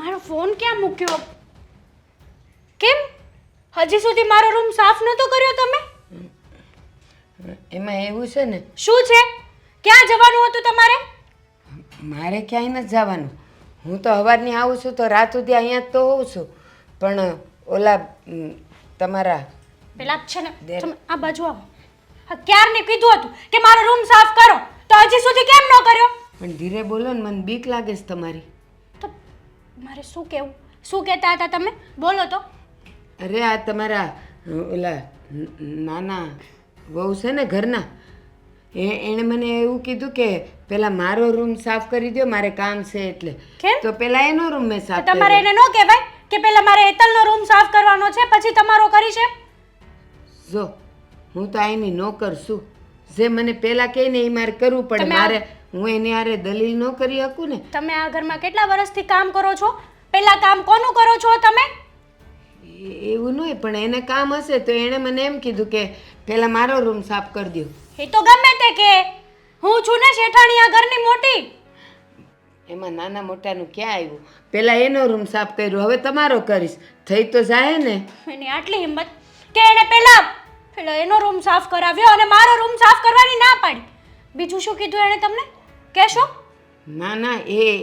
મારો ફોન ક્યાં મૂક્યો? કેમ હજી સુધી મારો રૂમ સાફ નહોતો કર્યો તમે? એમાં એવું છે ને, શું છે? ક્યાં જવાનું હતું તમારે? મારે ક્યાંય નથી જવાનું. હું તો સવારની આવું છું તો રાત સુધી અહીંયા જ તો હોઉં છું. પણ ઓલા તમારા પેલા છે ને તમે આ બાજુ આવો. હા ક્યારની કીધું હતું કે મારો રૂમ સાફ કરો, તો હજી સુધી કેમ ન કર્યો? પણ ધીરે બોલો ને, મને બીક લાગે છે તમારી. તો મારે શું કહેવું? શું કહેતા હતા તમે? બોલો તો. અરે આ તમારા ઓલા નાના વહુ છે ને ઘરના, એણે મને એવું કીધું કે પહેલાં મારો રૂમ સાફ કરી દો, મારે કામ છે એટલે. કેમ? તો પહેલાં એનો રૂમ મેં સાફ તમારે એને ન કહેવાય કે પહેલા મારે હેતલનો રૂમ સાફ કરવાનો છે પછી તમારો કરી છે? જો હું તો એની નોકર છું. જે મને પહેલાં કહે ને એ મારે કરવું પડે. મારે હું એની હારે દલીલ ન કરી શકું ને. તમે આ ઘરમાં કેટલા વર્ષથી કામ કરો છો? પહેલા કામ કોનું કરો છો તમે? એવું ન હોય, પણ એને કામ હશે તો એણે મને એમ કીધું કે પહેલાં મારો રૂમ સાફ કરી દો. એ તો ગમે તે કે, હું છું ને શેઠાણી આ ઘરની મોટી. એમાં નાના મોટાનું ક્યાં આવ્યું? પહેલાં એનો રૂમ સાફ કર્યો, હવે તમારો કરીશ. થઈ તો જાય ને. એની આટલી હિંમત કે એને પહેલા એનો રૂમ સાફ કરાવ્યો અને મારો રૂમ સાફ કરવાની ના પાડી. બીજું શું કીધું એણે તમને? કહેશો? ના ના,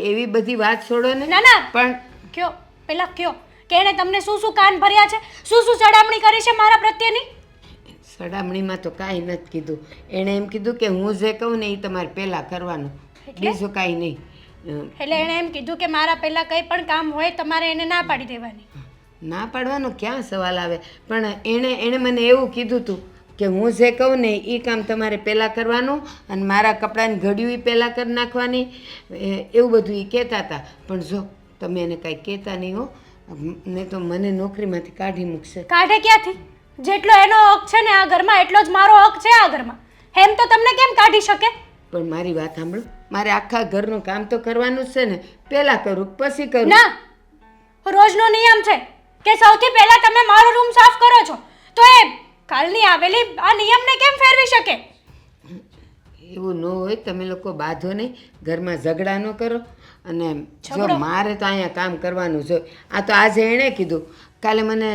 એવી બધી વાત છોડો ને. ના ના, પણ કયો પહેલા કયો કે એણે તમને શું શું કાન ભર્યા છે, શું શું ચડામણી કરી છે મારા પ્રત્યેની? સડામણીમાં તો કાંઈ નથી કીધું. એણે એમ કીધું કે હું જે કહું ને એ તમારે પહેલાં કરવાનું, બીજું કાંઈ નહીં. એટલે એણે એમ કીધું કે મારા પહેલા કંઈ પણ કામ હોય તમારે એને ના પાડી દેવાની. ના પાડવાનો ક્યાં સવાલ આવે? પણ એણે મને એવું કીધું હતું કે હું જે કહું ને એ કામ તમારે પહેલાં કરવાનું અને મારા કપડાની ઘડિયું પહેલાં કરી નાખવાની, એવું બધું એ કહેતા હતા. પણ જો તમે એને કાંઈ કહેતા નહીં હો, ને તો મને નોકરીમાંથી કાઢી મૂકશે. કાઢે ક્યાંથી? જેટલો એનો હક છે ને આ ઘરમાં એટલો જ મારો હક છે આ ઘરમાં. એમ તો તમને કેમ કાઢી શકે? પણ મારી વાત સાંભળો, મારે આખા ઘરનું કામ તો કરવાનું જ છે ને. પહેલાં કરું પછી કરું? ના, રોજનો નિયમ છે કે સૌથી પહેલા તમે મારો રૂમ સાફ કરો છો, તો એ કાલની આવેલી આ નિયમને કેમ ફેરવી શકે? એવું ન હોય, તમે લોકો બાંધો નહીં, ઘરમાં ઝઘડા ન કરો. અને જો મારે તો અહીંયા કામ કરવાનું છે. આ તો આજે એણે કીધું, કાલે મને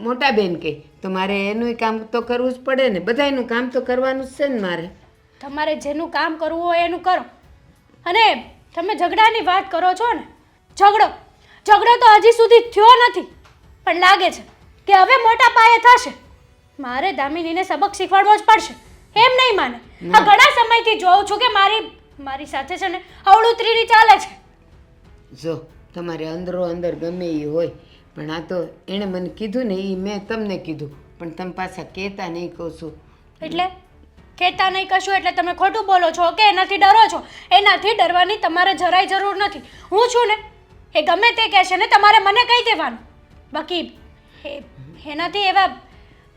મોટા બેન કહે તો મારે એનું કામ તો કરવું જ પડે ને. બધાયનું કામ તો કરવાનું જ છે ને મારે. તમારે જેનું કામ કરવું હોય એનું કરો. અને તમે ઝઘડાની વાત કરો છો ને, ઝઘડો તો હજી સુધી થયો નથી, પણ લાગે છે કે હવે મોટા પાયે થશે. મારે દામિનીને સબક શીખવાડવો જ પડશે. એમ નહીં માને. આ ઘણા સમયથી જોઉં છું કે મારી સાથે છે ને અવળુતરીની ચાલે છે. જો તમારે અંદરો અંદર ગમે એ હોય, પણ આ તો એણે મને કીધું ને એ મેં તમને કીધું, પણ તમે પાછા કહેતા નહીં કહું છું. એટલે કહેતા નહીં કશું એટલે તમે ખોટું બોલો છો કે એનાથી ડરો છો? એનાથી ડરવાની તમારે જરાય જરૂર નથી. હું છું ને, એ ગમે તે કહેશે ને તમારે મને કહી દેવાનું.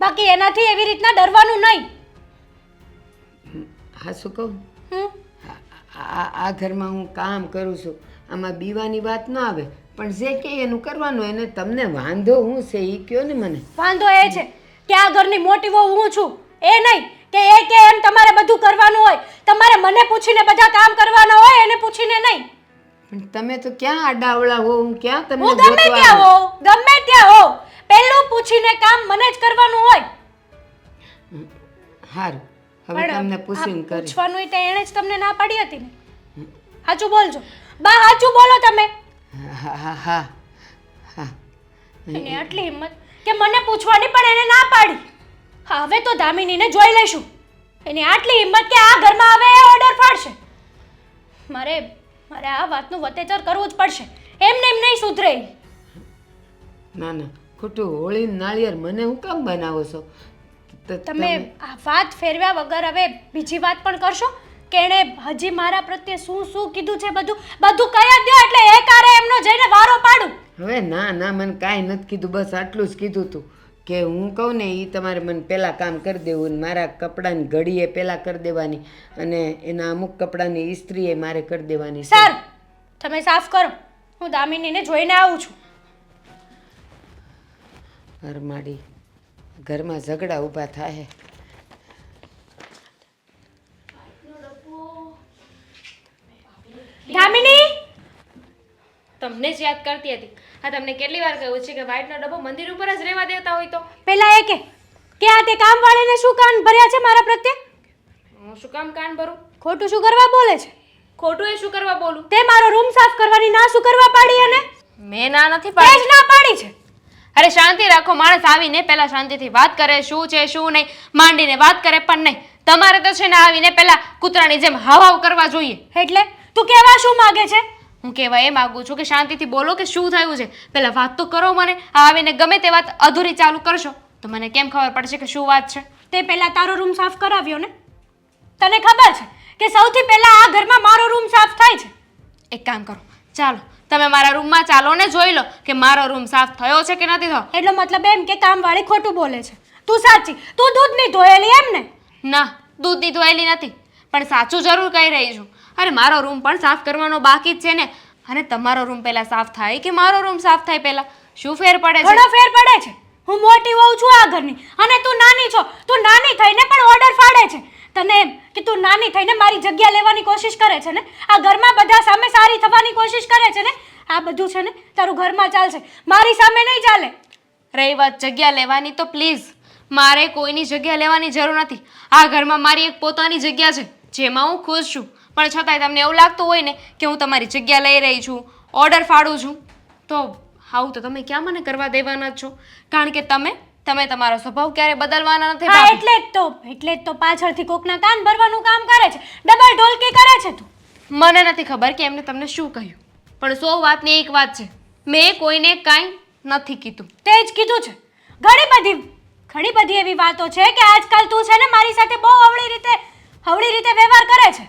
બાકી એનાથી એવી રીતના ડરવાનું નહીં. હા શું કહું, આ ઘરમાં હું કામ કરું છું, આમાં બીવાની વાત ન આવે. પણ જે કે એનું કરવાનું. એને તમને વાંધો હું છે એ કહો ને મને. વાંધો એ છે કે આ ઘરની મોટી વહુ હું છું, એ નહીં કે એ કે એમ તમારે બધું કરવાનું હોય. તમારે મને પૂછીને બધા કામ કરવાના હોય, એને પૂછીને નહીં. પણ તમે તો ક્યાં આડાવડા હો, હું ક્યાં તમને હું ગમે ત્યાં હોઉં, પહેલું પૂછીને કામ મને જ કરવાનું હોય. સારું, હવે તમને પૂછીને કરી. પૂછવાનું તો એણે જ તમને ના પાડી હતી ને. સાચું બોલજો બા, સાચું બોલો તમે. હા. એને આટલી હિંમત કે મને પૂછવાની પણ એને ના પાડી. હા, હવે તો દામિનીને જોઈ લઈશું. એની આટલી હિંમત કે આ ઘરમાં હવે એ ઓર્ડર ફાડશે. મારે આ વાતનું વતેચર કરવું જ પડશે. એમને એમ નહીં સુધરે. ના ખોટું હોળી નાળિયેર મને હું કામ બનાવો છો? તમે આ વાત ફેરવ્યા વગર હવે બીજી વાત પણ કરશો કે એણે હજી મારા પ્રત્યે શું કીધું છે બધું કહી દો એટલે એકારે એમનો જઈને વારો પાડું. હવે ના, મને કાંઈ નથી કીધું. બસ આટલું જ કીધું તું કે હું કહું ને એ તમારે મને પહેલાં કામ કરી દેવું ને મારા કપડાની ઘડીએ પહેલાં કરી દેવાની અને એના અમુક કપડાની ઇસ્ત્રી એ મારે કરી દેવાની. સારું, તમે સાફ કરો, હું દામિનીને જોઈને આવું છું. માડી ઘરમાં ઝઘડા ઊભા થાય. દામિની, તમને જ યાદ કરતી હતી. હા, તમને કેટલી વાર કહ્યું છે કે વ્હાઈટનો ડબ્બો મંદિર ઉપર જ રહેવા દેતા હોય તો પેલા એ કે આ તે કામવાળીને શું કાન ભર્યા છે મારા પ્રત્યે? હું શું કામ કાન ભરું? ખોટું શું કરવા બોલે છે? ખોટું એ શું કરવા બોલું? તે મારો રૂમ સાફ કરવાની ના શું કરવા પાડી? અને મેં ના નથી તે પાડી. જ ના પાડી છે. અરે શાંતિ રાખો. માણસ આવીને પહેલા શાંતિથી વાત કરે, શું છે શું નહીં માંડીને વાત કરે, પણ નહીં. તમારે તો છે ને આવીને પહેલા કૂતરાની જેમ હાવ કરવા જોઈએ. એટલે તું કહેવા શું માંગે છે? હું કહેવા એ માંગુ છું કે શાંતિથી બોલો કે શું થયું છે. પહેલા વાત તો કરો મને. આવીને ગમે તે વાત અધૂરી ચાલુ કરશો તો મને કેમ ખબર પડશે કે શું વાત છે? તે પહેલા તારો રૂમ સાફ કરાવ્યો ને? તને ખબર છે કે સૌથી પહેલા આ ઘરમાં મારો રૂમ સાફ થાય છે. એક કામ કરો, ચાલો તમે મારા રૂમમાં ચાલો ને જોઈ લો કે મારો રૂમ સાફ થયો છે કે નથી થયો. એટલો મતલબ એમ કે કામવાળી ખોટું બોલે છે. તું સાચી, તું દૂધ નહીં ધોયેલી એમ ને? ના, દૂધની ધોયેલી નથી, પણ સાચું જરૂર કહી રહી છું. અરે મારો રૂમ પણ સાફ કરવાનો બાકી જ છે ને. અને તમારો રૂમ પહેલા સાફ થાય કે મારો રૂમ સાફ થાય પહેલા? શું ફેર પડે છે? ઘણો ફેર પડે છે. હું મોટી હોઉં છું આ ઘરની અને તું નાની છો. તું નાની થઈને પણ ઓર્ડર ફાડે છે. તને એમ કે તું નાની થઈને મારી જગ્યા લેવાની કોશિશ કરે છે ને? આ ઘરમાં બધા સામે સારી થવાની કોશિશ કરે છે ને? આ બધું છે ને તારું ઘરમાં ચાલશે, મારી સામે નહીં ચાલે. રહી વાત જગ્યા લેવાની તો પ્લીઝ મારે કોઈની જગ્યા લેવાની જરૂર નથી. આ ઘરમાં મારી એક પોતાની જગ્યા છે જેમાં હું ખુશ છું. પણ છતાંય તમને એવું લાગતું હોય ને કે હું તમારી જગ્યા લઈ રહી છું, ઓર્ડર ફાડું છું, તો આવું તો તમે ક્યાં મને કરવા દેવાના જ છો? કારણ કે તમે તમારો સ્વભાવ ક્યારે બદલવાના નથી. હા, ભાભી. એટલે જ તો પાછળથી કોકના કાન ભરવાનું કામ કરે છે. ડબલ ઢોલકી કરે છે તું. મને નથી ખબર કે એમને તમને શું કહ્યું, પણ 100 વાતની એક વાત છે, મેં કોઈને કાંઈ નથી કીધું. તે જ કીધું છે. ઘણી બધી એવી વાતો છે કે આજકાલ તું છે ને મારી સાથે બહુ હવળી રીતે વ્યવહાર કરે છે.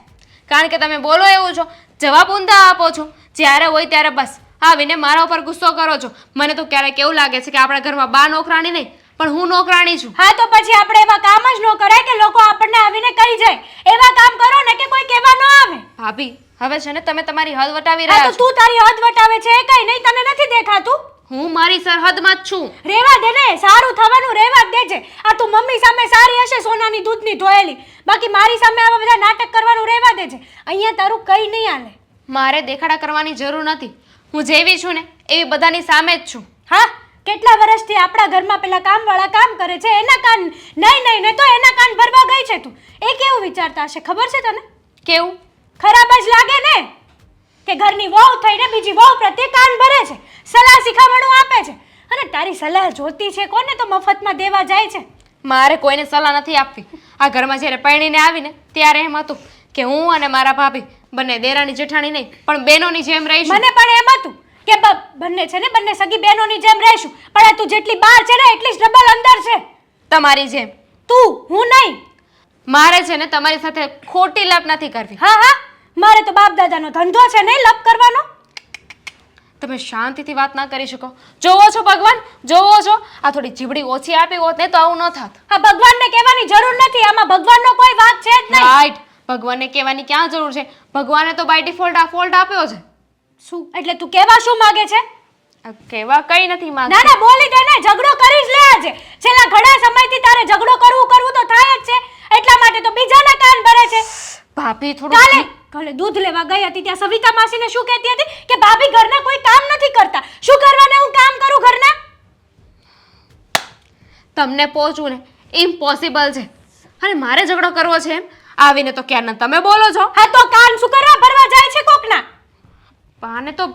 કારણ કે તમે બોલો એવું છો, જવાબ ઊંધા આપો છો. જ્યારે હોય ત્યારે બસ આવીને મારા ઉપર ગુસ્સો કરો છો. મને તો ક્યારેક એવું લાગે છે કે આપણા ઘરમાં બા નોકરાણી નહીં પણ હું નોકરાણી છું. હા, તો પછી આપણે એવા કામ જ ન કરાય કે લોકો આપણને આવીને કહી જાય. એવા કામ કરો ને કે કોઈ કહેવા ન આવે. ભાભી, હવે છે ને તમે તમારી હદ વટાવી હા, રહ્યા તો છો. તું તારી હદ વટાવે છે એ કઈ નહીં, તને નથી દેખાતું? હું મારી સરહદમાં જ છું. રેવા દે ને, સારું થવાનું રેવા જ દેજે. આ તું મમ્મી સામે સારી હશે સોનાની દૂધની ધોયેલી, બાકી મારી સામે આવા બધા નાટક કરવાનું રેવા દેજે. અહીંયા તારું કઈ નહીં હાલે. મારે દેખાડા કરવાની જરૂર નથી. હું જેવી છું ને એવી બધાની સામે જ છું. હા, કેટલા વર્ષથી આપણા ઘરમાં પેલા કામવાળા કામ કરે છે એના કાન નહીં ને તો એના કાન ભરવા ગઈ છે તું. એ કેવું વિચારતા હશે ખબર છે તને? કેવું? ખરાબ જ લાગે ને કે ઘરની વહુ થઈને બીજી વહુ પ્રત્યે કાન ભરે છે, સલાહ શિખામણું આપે છે. અને તારી સલાહ જોતી છે કોને તો મફતમાં દેવા જાય છે. મારે કોઈને સલાહ નથી આપવી. આ ઘરમાં જ્યારે પરણીને આવીને ત્યારે એમ હતું કે હું અને મારા ભાભી બંને દેરાની જેઠાણી નહીં પણ બહેનોની જેમ રહીશું. મને પણ એમ હતું કે બંને છે ને બંને સગી બહેનોની જેમ રહેશું, પણ તું જેટલી બહાર છે ને એટલી જ ડબલ અંદર છે. તમારી જેમ. તું, હું નહીં. મારે છે ને તમારી સાથે ખોટી લપ નથી કરવી. હા, મારે તો બાપ દાદાનો ધંધો છે ને લપ કરવાનો. તમે શાંતિથી વાત ના કરી શકો? જોવો છો ભગવાન, જોવો છો આ થોડી જીબડી ઓછી આપી હોત ને તો આવું ન થાત. આ ભગવાનને કહેવાની જરૂર નથી, આમાં ભગવાનનો કોઈ વાંક છે જ નહીં. રાઈટ, ભગવાનને કહેવાની ક્યાં જરૂર છે? ભગવાને તો બાય ડિફોલ્ટ આ ફોલ્ટ આપ્યો છે. શું એટલે તું કહેવા શું માંગે છે? કહેવા કઈ નથી માંગતી. ના, બોલી દે ને, ઝઘડો કરી જ લે આજે. છેલ્લા ઘણા સમયથી તારે ઝઘડો કરવું તો થાય જ છે, એટલા માટે તો બીજાના કાન ભરે છે. ભાભી થોડું કાલે દૂધ લેવા ગઈ હતી ત્યાં સવિતા માસીને શું કહેતી હતી કે ભાભી ઘરના કોઈ કામ નથી કરતા. શું કરવાને હું કામ કરું ઘરના? તમને પહોંચવું ને ઇમ્પોસિબલ છે અને મારે ઝઘડો કરવો છે એમ? આવીને તો ક્યારના તમે બોલો છો. હા, તો કાન શું કરવા ભરવા જાય છે કોકના? પાને તો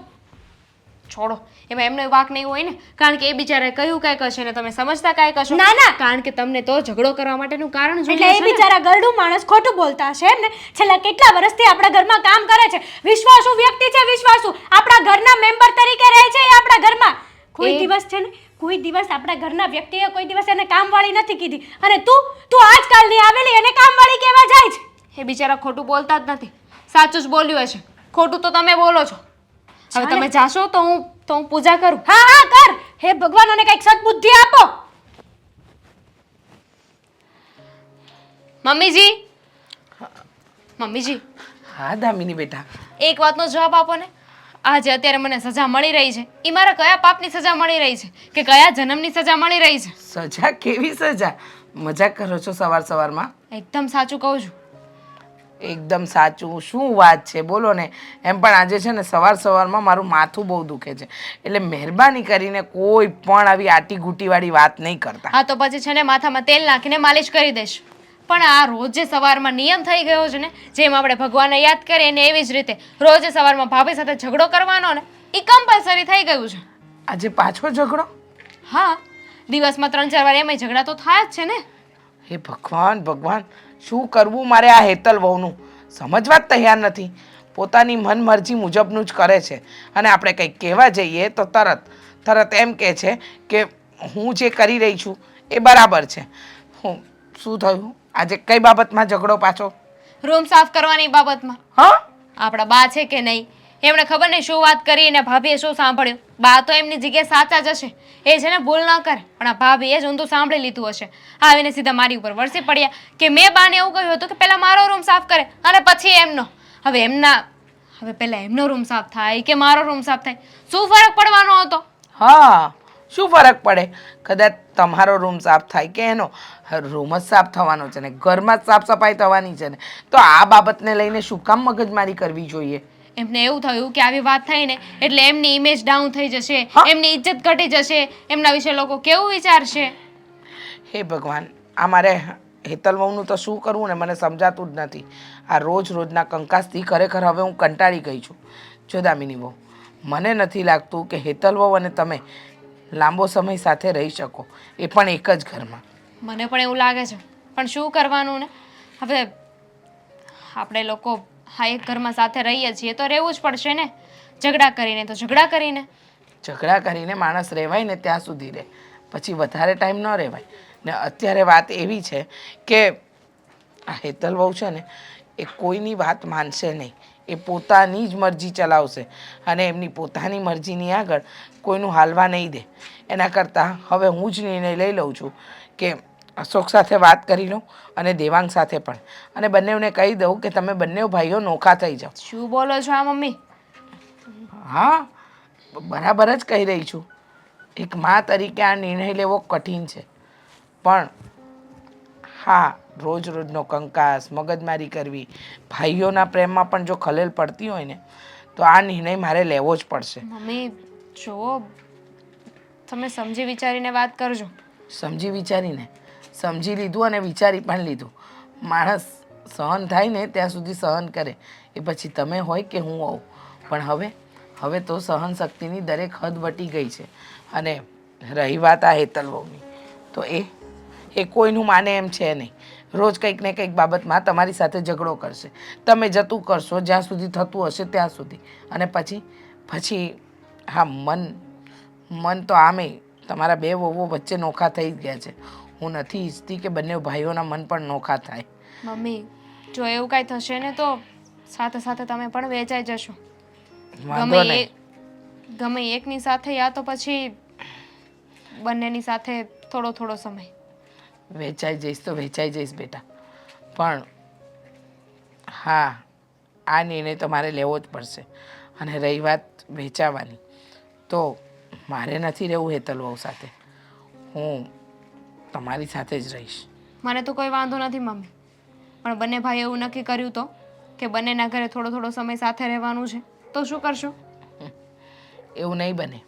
છોડો, એમાં એમનો વાક નહીં હોય ને, કારણ કે એ બિચારાએ કહ્યું કાંઈક હશે ને તમે સમજતા કાંઈક હશો. ના, કારણ કે તમને તો ઝઘડો કરવા માટેનું કારણ જોઈએ એટલે એ બિચારા ગરડું માણસ ખોટું બોલતા હશે એમ ને? છેલ્લા કેટલા વર્ષથી આપણા ઘરમાં કામ કરે છે, વિશ્વાસુ વ્યક્તિ છે, વિશ્વાસુ આપણા ઘરના મેમ્બર તરીકે રહે છે એ આપણા ઘરમાં. કોઈ દિવસ છે ને કોઈ દિવસ આપણા ઘરના વ્યક્તિએ કોઈ દિવસ એને કામવાળી નથી કીધી, અને તું આજકાલની આવેલી એને કામવાળી કહેવા જાય છે. એ બિચારા ખોટું બોલતા જ નથી, સાચું જ બોલ્યું હશે. ખોટું તો તમે બોલો છો. હવે તમે જાશો તો હું પૂજા કરું. હા, કર. હે ભગવાન, મને કંઈક સદબુદ્ધિ આપો. મમ્મીજી. હા દામિની બેટા. એક વાતનો જવાબ આપો ને. આજે અત્યારે મને સજા મળી રહી છે, એ મારા કયા પાપની સજા મળી રહી છે કે કયા જન્મની સજા મળી રહી છે? સજા? કેવી સજા? મજાક કરો છો સવારમાં? એકદમ સાચું કહું છું. એકદમ સાચું. શું વાત છે બોલો ને. એમ પણ આજે છે ને સવારમાં મારું માથું બહુ દુખે છે, એટલે મહેરબાની કરીને કોઈ પણ આવી આટી ગૂટીવાળી વાત નહીં કરતા. હા તો પછી છે ને માથામાં તેલ નાખીને માલિશ કરી દઈશ. પણ આ રોજે સવારમાં નિયમ થઈ ગયો છે ને, જેમ આપણે ભગવાનને યાદ કરીએ ને એવી જ રીતે રોજે સવારમાં ભાભી સાથે ઝઘડો કરવાનો ને એ કમ્પલસરી થઈ ગયું છે. આજે પાછો ઝઘડો? હા, દિવસમાં 3-4 વાર એમાંય ઝઘડા તો થાય જ છે ને. હે ભગવાન, શું કરવું મારે આ હેતલ વહુનું? સમજવા જ તૈયાર નથી. પોતાની મનમરજી મુજબનું જ કરે છે, અને આપણે કંઈક કહેવા જઈએ તો તરત એમ કહે છે કે હું જે કરી રહી છું એ બરાબર છે. શું થયું આજે? કઈ બાબતમાં ઝઘડો પાછો? રૂમ સાફ કરવાની બાબતમાં. હા, આપણા બા છે કે નહીં, એમણે ખબર નહીં શું વાત કરી અને ભાભીએ શું સાંભળ્યું. બા તો એમની જગ્યાએ સાચા જ હશે, એ છે ને ભૂલ ન કરે, પણ આ ભાભીએ જ ઊંધું સાંભળી લીધું હશે. આવીને સીધા મારી ઉપર વરસી પડ્યા કે મેં બાને એવું કહ્યું હતું કે પહેલા મારો રૂમ સાફ કરે અને પછી એમનો. હવે પહેલા એમનો રૂમ સાફ થાય કે મારો રૂમ સાફ થાય, શું ફરક પડવાનો હતો? હા, શું ફરક પડે? કદાચ તમારો રૂમ સાફ થાય કે એનો રૂમ જ સાફ થવાનો છે ને, ઘરમાં જ સાફ સફાઈ થવાની છે ને, તો આ બાબતને લઈને શું કામ મગજમારી કરવી જોઈએ? એમને એવું થયું કે આવી વાત થઈ ને એટલે એમની ઇમેજ ડાઉન થઈ જશે, એમની ઇજ્જત ઘટી જશે, એમના વિશે લોકો કેવું વિચારશે. હે ભગવાન, આ મારે હેતલ વહુનું તો શું કરવું ને મને સમજાતું જ નથી. આ રોજના કંકાસથી ખરેખર હવે હું કંટાળી ગઈ છું. જો દામિની વહુ, મને નથી લાગતું કે હેતલ વહુ અને તમે લાંબો સમય સાથે રહી શકો, એ પણ એક જ ઘરમાં. મને પણ એવું લાગે છે, પણ શું કરવાનું ને. હવે આપણે લોકો હા એક ઘરમાં સાથે રહીએ છીએ તો રહેવું જ પડશે ને. ઝઘડા કરીને માણસ રહેવાય ને ત્યાં સુધી રહે, પછી વધારે ટાઈમ ન રહેવાય. ને અત્યારે વાત એવી છે કે આ હેતલ વહુ છે ને એ કોઈની વાત માનશે નહીં, એ પોતાની જ મરજી ચલાવશે અને એમની પોતાની મરજીની આગળ કોઈનું હાલવા નહીં દે. એના કરતાં હવે હું જ નિર્ણય લઈ લઉં છું કે અશોક સાથે વાત કરી લઉં અને દેવાંગ સાથે પણ, અને બંનેને કહી દઉં કે તમે બંને ભાઈઓ નોખા થઈ જાઓ. શું બોલો છો આ મમ્મી? હા, બરાબર જ કહી રહી છું. એક મા તરીકે આ નિર્ણય લેવો કઠિન છે, પણ હા, રોજનો કંકાસ, મગજમારી કરવી, ભાઈઓના પ્રેમમાં પણ જો ખલેલ પડતી હોય ને તો આ નિર્ણય મારે લેવો જ પડશે. મમ્મી જુઓ, તમે સમજી વિચારીને વાત કરજો. સમજી લીધું અને વિચારી પણ લીધું. માણસ સહન થાય ને ત્યાં સુધી સહન કરે, એ પછી તમે હોય કે હું હોઉં. પણ હવે તો સહન શક્તિની દરેક હદ વટી ગઈ છે. અને રહી વાત આ હેતલ વહુની, તો એ કોઈનું માને એમ છે નહીં. રોજ કંઈક ને કંઈક બાબતમાં તમારી સાથે ઝઘડો કરશે, તમે જતું કરશો જ્યાં સુધી થતું હશે ત્યાં સુધી, અને પછી હા, મન તો આમે તમારા બે વહુઓ વચ્ચે નોખા થઈ જ ગયા છે. હું નથી ઈચ્છતી કે બંને ભાઈઓના મન પણ નોખા થાય. મમ્મી જો એવું કાંઈ થશે ને તો સાથે સાથે તમે પણ વેચાઈ જશો. વાંધો નહીં. ગમે એકની સાથે યા તો પછી બંનેની સાથે થોડો સમય. વેચાઈ જઈશ બેટા, પણ હા, આ નિર્ણય તો મારે લેવો જ પડશે. અને રહી વાત વેચાવાની, તો મારે નથી રહેવું હેતલ વહુ સાથે, હું તમારી સાથે જ રહીશ. મને તો કોઈ વાંધો નથી મમ્મી, પણ બંને ભાઈ એવું નક્કી કર્યું તો કે બંનેના ઘરે થોડો સમય સાથે રહેવાનું છે, તો શું કરશો? એવું નહીં બને,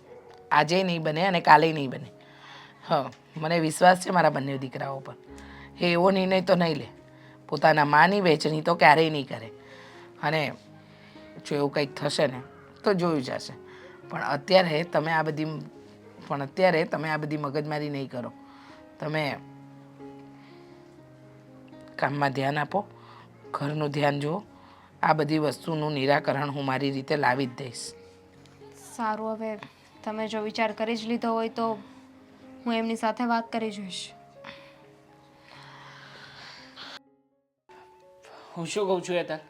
આજે નહીં બને અને કાલે નહીં બને. હા, મને વિશ્વાસ છે મારા બંને દીકરાઓ પર. એ એવો નિર્ણય તો નહીં લે, પોતાના માની વહેંચણી તો ક્યારેય નહીં કરે. અને જો એવું કંઈક થશે ને તો જોયું જશે. પણ અત્યારે તમે આ બધી મગજમારી નહીં કરો. તમે કામમાં ધ્યાન આપો, ઘરનું ધ્યાન જુઓ. આ બધી વસ્તુનું નિરાકરણ હું મારી રીતે લાવી જ દઈશ. સારું, હવે તમે જો વિચાર કરી જ લીધો હોય તો હું એમની સાથે વાત કરી જોઈશ. હું શું કહું છું હેતલ,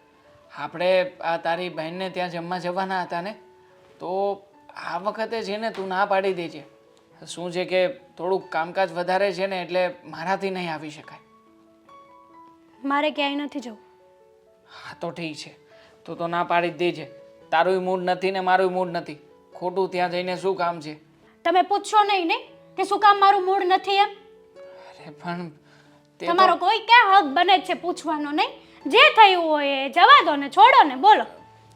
આપણે આ તારી બહેનને ત્યાં જમવા જવાના હતા ને, તો આ વખતે છે ને તું ના પાડી દેજે. શું છે કે થોડુંક કામકાજ વધારે છે ને એટલે મારાથી નહીં આવી શકાય. મારે ક્યાંય નથી જવું. હા તો ઠીક છે, તો ના પાડી જ દેજે. તારુંય મૂડ નથી ને મારુંય મૂડ નથી. ખોટું ત્યાં જઈને શું કામ છે? તમે પૂછશો નહીં ને કે શું કામ મારું મૂડ નથી એમ? અરે પણ તમારો કોઈ ક્યાં હક બને છે પૂછવાનો? નહીં, જે થયું હોય એ જવા દો ને, છોડો ને, બોલો.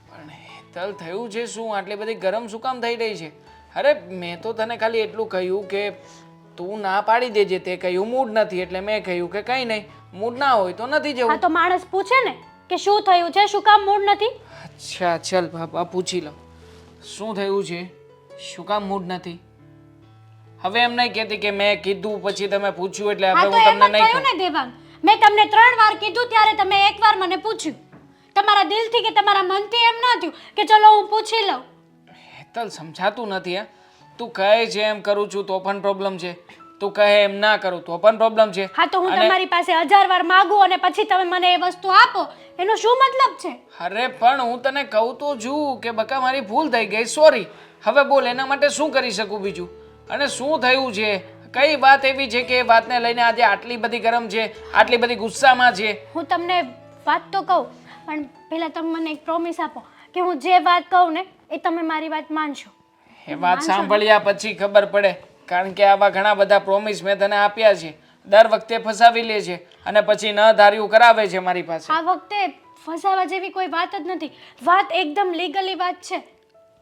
પણ હેતલ થયું છે શું? આટલી બધી ગરમ શું કામ થઈ રહી છે? અરે મેં તો તને ખાલી એટલું કહ્યું કે તું ના પાડી દેજે. તે કહ્યું મૂડ નથી એટલે મેં કહ્યું કે કંઈ નહીં, મૂડ ના હોય તો નથી હા જવું. તો માણસ પૂછે ને કે શું થયું છે, શું કામ મૂડ નથી. અચ્છા ચલ બાપા પૂછી લો શું થયું છે, શું કામ મૂડ નથી. હવે એમ નહીં કહેતી કે મેં કીધું પછી તમે પૂછ્યું એટલે હા હવે તો હું એમ તમને જ નહીં થયું કહું. ને દેવાંગ. મેં તમને 3 વાર કીધું ત્યારે તમે એકવાર મને પૂછ્યું. તમારા દિલથી કે તમારા મનથી એમ ન થયું કે ચલો હું પૂછી લઉં. હેતલ સમજાતું નથી. હા તું કહે છે એમ કરું છું તો પણ પ્રોબ્લેમ છે, તું કહે એમ ના કરું તો પણ પ્રોબ્લેમ છે. હા તો હું અને- તમારી પાસે 1000 વાર માંગુ અને પછી તમે મને એ વસ્તુ આપો, એનો શું મતલબ છે? અરે પણ હું તને કહું તો છું કે બકા મારી ભૂલ થઈ ગઈ, સોરી. હવે બોલ એના માટે શું કરી શકું બીજું? અને શું થયું છે, કઈ વાત એવી છે કે એ વાતને લઈને આજે આટલી બધી ગરમ છે, આટલી બધી ગુસ્સામાં છે? હું તમને વાત તો કહું, પણ પહેલા તમે મને એક પ્રોમિસ આપો કે હું જે વાત કહું ને એ તમે મારી વાત માનશો. એ વાત સાંભળ્યા પછી ખબર પડે, કારણ કે આવા ઘણા બધા પ્રોમિસ મેં તને આપ્યા છે. દર વખતે ફસાવી લે છે અને પછી ન ધાર્યું કરાવે છે મારી પાસે. આ વખતે ફસાવા જેવી કોઈ વાત જ નથી. વાત એકદમ લીગલી વાત છે.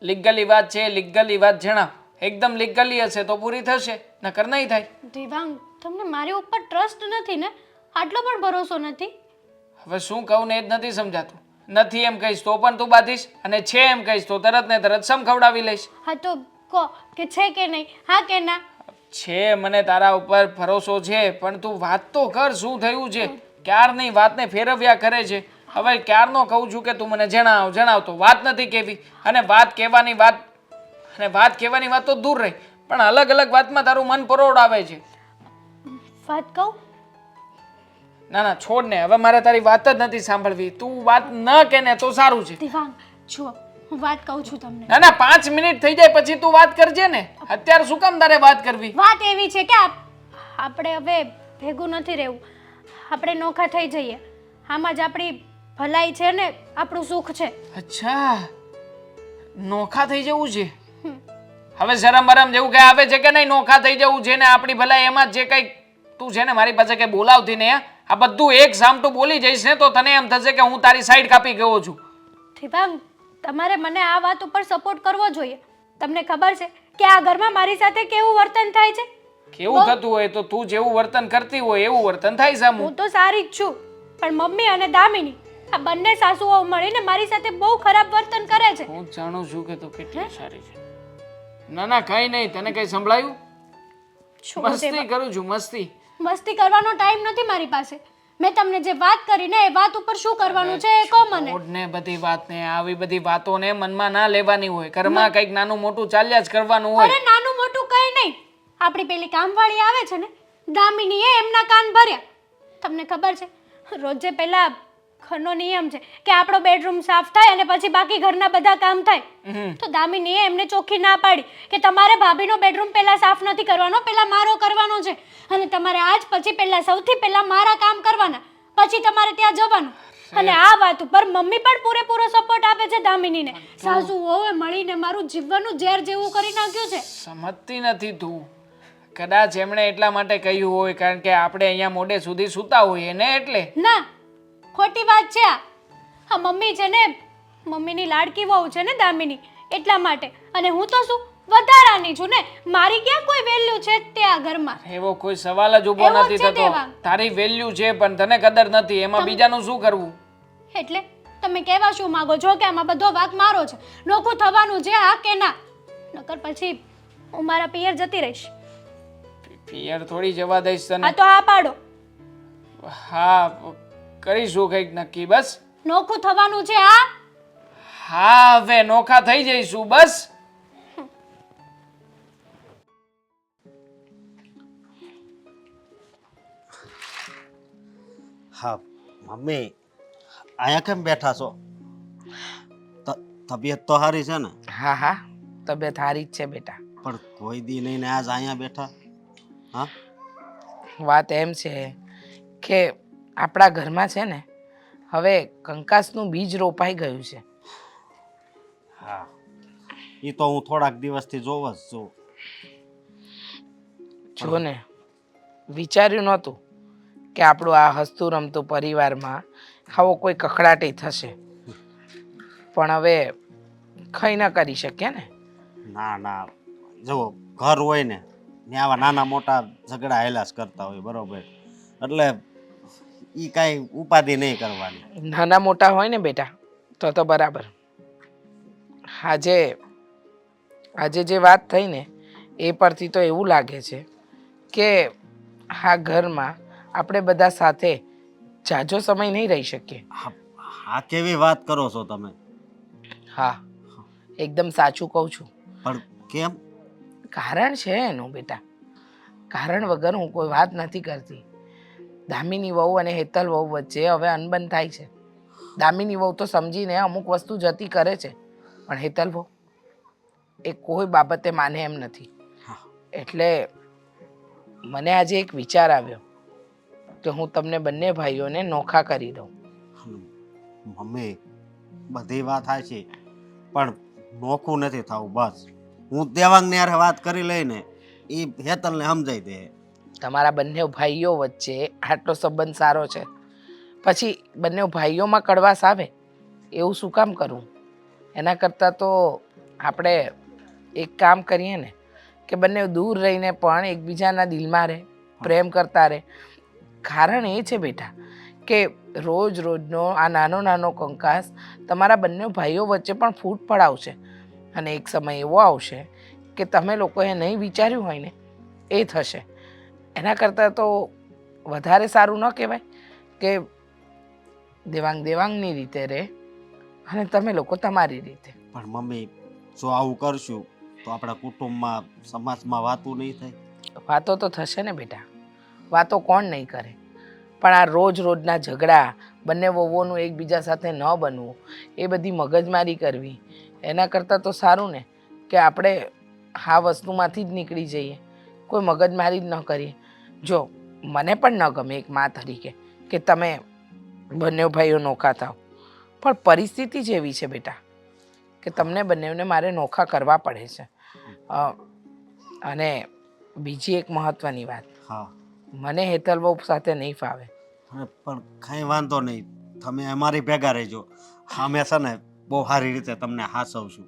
લીગલી વાત છે, લીગલી વાત જણાવ. એકદમ લીગલી હશે તો પૂરી થશે, નકર નહીં થાય. દેવાંગ, તમને મારી ઉપર ટ્રસ્ટ નથી ને? આટલો પણ ભરોસો નથી? હવે શું કહું ને એ જ નથી સમજાતું. નથી એમ કહીશ તો પણ તું બાંધીશ અને છે એમ કહીશ તો તરત ને તરત સમ ખવડાવી લઈશ. હા તો કહો કે છે કે નહીં, હા કે ના? છે, મને તારા ઉપર ભરોસો છે, પણ તું વાત તો કર શું થયું છે. ક્યારની વાતને ફેરવ્યા કરે છે. હવે ક્યારનો કહું છું કે તું મને જણાવ તો વાત નથી કહેવી. અને વાત કહેવાની વાત તો દૂર રહી, પણ અલગ અલગ વાતમાં તારું મન પરોડાવે છે. વાત કહું? ના ના છોડ ને, હવે મારે તારી વાત જ નથી સાંભળવી. તું વાત ન કે ને તો સારું છે. દેવાંગ જુઓ, હું વાત કહું છું તમને. ના ના 5 મિનિટ થઈ જાય પછી તું વાત કરજે ને. અત્યારે શું કામ તારે વાત કરવી? વાત એવી છે કે આપણે હવે ભેગું નથી રહેવું. આપણે નોખા થઈ જઈએ. આમાં જ આપણી ભલાઈ છે ને આપણું સુખ છે. અચ્છા નોખા થઈ જવું છે. હવે શરમ બરમ જેવું કઈ આવે છે કે નહીં? નોખા થઈ જવું છે ને આપણી ભલાઈ એમાં જ જે કઈ તું છે ને મારી પાસે કઈ બોલાવતી ને આ બધું એક સામટું બોલી જઈશ ને તો તને એમ થશે કે હું તારી સાઈડ કાપી ગયો છું. દેવાંગ, તમારે મને આ વાત ઉપર સપોર્ટ કરવો જોઈએ. તમને ખબર છે કે આ ઘરમાં મારી સાથે કેવું વર્તન થાય છે? કેવું થતું હોય તો તું જેવું વર્તન કરતી હોય એવું વર્તન થાય સામું. હું તો સારી જ છું, પણ મમ્મી અને દામિની આ બંને સાસુઓ મળીને મારી સાથે બહુ ખરાબ વર્તન કરે છે. હું જાણું છું કે તું કેટલી સારી છે. ના ના કઈ નહીં, તને કઈ સંભળાયું? શું મસ્તી દેવાંગ? કરું છું, મસ્તી. મસ્તી કરવાનો ટાઈમ નથી મારી પાસે. મેં તમને જે વાત કરી ને એ વાત ઉપર શું કરવાનું છે એ કહો મને. છોડને બધી વાતને, આવી બધી વાતોને મનમાં ના લેવાની હોય. ઘરમાં કંઈક નાનું મોટું ચાલ્યા જ કરવાનું હોય. અરે નાનું મોટું કઈ નહીં. આપણી પેલી કામવાળી આવે છે ને દામિનીએ એમના કાન ભર્યા. તમને ખબર છે રોજે પહેલા ઘરનો નિયમ છે કે આપણો બેડરૂમ સાફ થાય અને પછી બાકી ઘરના બધા કામ થાય. તો દામિનીએ એમને ચોખ્ખી ના પાડી કે તમારે ભાભીનો બેડરૂમ પહેલા સાફ નથી કરવાનો, પહેલા મારો કરવાનો છે. અને તમારે આજ પછી પહેલા સૌથી પહેલા મારા કામ કરવાના, પછી તમારે ત્યાં જવાનું. અને આ વાત ઉપર મમ્મી પણ પૂરેપૂરો સપોર્ટ આપે છે દામિનીને. સાસુઓએ મળીને મારું જીવનનું ઝેર જેવું કરી નાખ્યું છે. સમજતી નથી તું. કદાચ એમણે એટલા માટે કહ્યું હોય કારણ કે આપણે અહીંયા મોડે સુધી સૂતા હોઈએ ને એટલે. ના, ખોટી વાત છે આ. હા મમ્મી છે ને, મમ્મીની લાડકી વહુ છે ને દામિની, એટલા માટે. અને હું તો શું વધારાની છું ને, મારી ક્યાં કોઈ વેલ્યુ છે તે આ ઘરમાં? એવો કોઈ સવાલ જ ઊભો એવો નથી છે થતો. દેવાંગ. તારી વેલ્યુ છે પણ તને કદર નથી, એમાં બીજાનું શું કરવું? એટલે તમે કહેવા શું માંગો છો કે આમાં બધો વાંક મારો છે? નોખું થવાનું છે હા કે ના? નકર પછી હું મારા પિયર જતી રહીશ. પિયર થોડી જવા દઈશ આ તને. તો આ પાડો. હા કરીશું કંઈક નક્કી. બસ નોખું થવાનું છે હા? હા હવે નોખા થઈ જઈશું બસ. હા મમ્મી અહીંયા કેમ બેઠા છો? તબિયત તો સારી છે ને? હા હા, તબિયત સારી જ છે બેટા. પણ કોઈ દી નહીં ને આજ અહીંયા બેઠા? હા વાત એમ છે કે આપણા ઘરમાં છે ને હવે કંકાસનું બીજ રોપાઈ ગયું છે. હા એ તો હું થોડાક દિવસથી જોવ જ છું. જો ને વિચાર્યું નહોતું કે આપણું આ હસતું રમતું પરિવારમાં આવો કોઈ કકડાટે થશે. પણ હવે કંઈ ન કરી શકીએ ને. ના ના જુઓ ઘર હોય ને ને આવા નાના મોટા ઝઘડા હેલાસ કરતા હોય બરોબર, એટલે એ કાંઈ ઉપાધિ નહીં કરવાની. નાના મોટા હોય ને બેટા તો બરાબર. આજે જે વાત થઈ ને એ પરથી તો એવું લાગે છે કે આ ઘરમાં આપણે બધા સાથે ઝાઝો સમય નહીં રહી શકીએ. આ કેવી વાત કરો છો તમે? હા, એકદમ સાચું કહું છું. પણ કેમ? કારણ છે એનું બેટા. કારણ વગર હું કોઈ વાત નથી કરતી. દામિની વહુ અને હેતલ વહુ વચ્ચે હવે અનબન થાય છે. દામિની વહુ તો સમજીને અમુક વસ્તુ જતી કરે છે, પણ હેતલ વહુ એ કોઈ બાબતે માને એમ નથી. એટલે મને આજે એક વિચાર આવ્યો કે હું તમને બંને ભાઈઓને નોખા કરી દઉં. મમ્મી બધી વાત સાચી, પણ નોખું નથી થવું. બસ હું દેવાંગને યાર વાત કરી લઈને એ હેતલને સમજાઈ દે. તમારા બંને ભાઈઓ વચ્ચે આટલો સંબંધ સારો છે, પછી બંને ભાઈઓમાં કડવાશ આવે એવું શું કામ કરવું? એના કરતાં તો આપણે એક કામ કરીએ ને કે બંને દૂર રહીને પણ એકબીજાના દિલમાં રહે, પ્રેમ કરતા રહે. કારણ એ છે બેટા કે રોજનો આ નાનો કંકાસ તમારા બંને ભાઈઓ વચ્ચે પણ ફૂટ પડાવશે, અને એક સમય એવો આવશે કે તમે લોકોએ નહીં વિચાર્યું હોય ને એ થશે. એના કરતાં તો વધારે સારું ન કહેવાય કે દેવાંગની રીતે રહે અને તમે લોકો તમારી રીતે. પણ મમ્મી જો આવું કરશું તો આપણા કુટુંબમાં સમાજમાં વાતો નહીં થાય. વાતો તો થશે ને બેટા, વાતો કોણ નહીં કરે. પણ આ રોજના ઝઘડા, બંને વહુઓનું એકબીજા સાથે ન બનવું, એ બધી મગજમારી કરવી, એના કરતાં તો સારું ને કે આપણે આ વસ્તુમાંથી જ નીકળી જઈએ, કોઈ મગજમારી જ ન કરીએ. જો મને પણ ન ગમે એક મા તરીકે કે તમે બંને ભાઈઓ નોખા થાવ, પણ પરિસ્થિતિ જ એવી છે બેટા કે તમને બંનેને મારે નોખા કરવા પડે છે. અને બીજી એક મહત્વની વાત, હા મને હેતલ બહુ સાથે નહીં ફાવે. પણ કાંઈ વાંધો નહીં, તમે અમારી ભેગા રહેજો. અમે છે ને બહુ સારી રીતે તમને હાસવશું.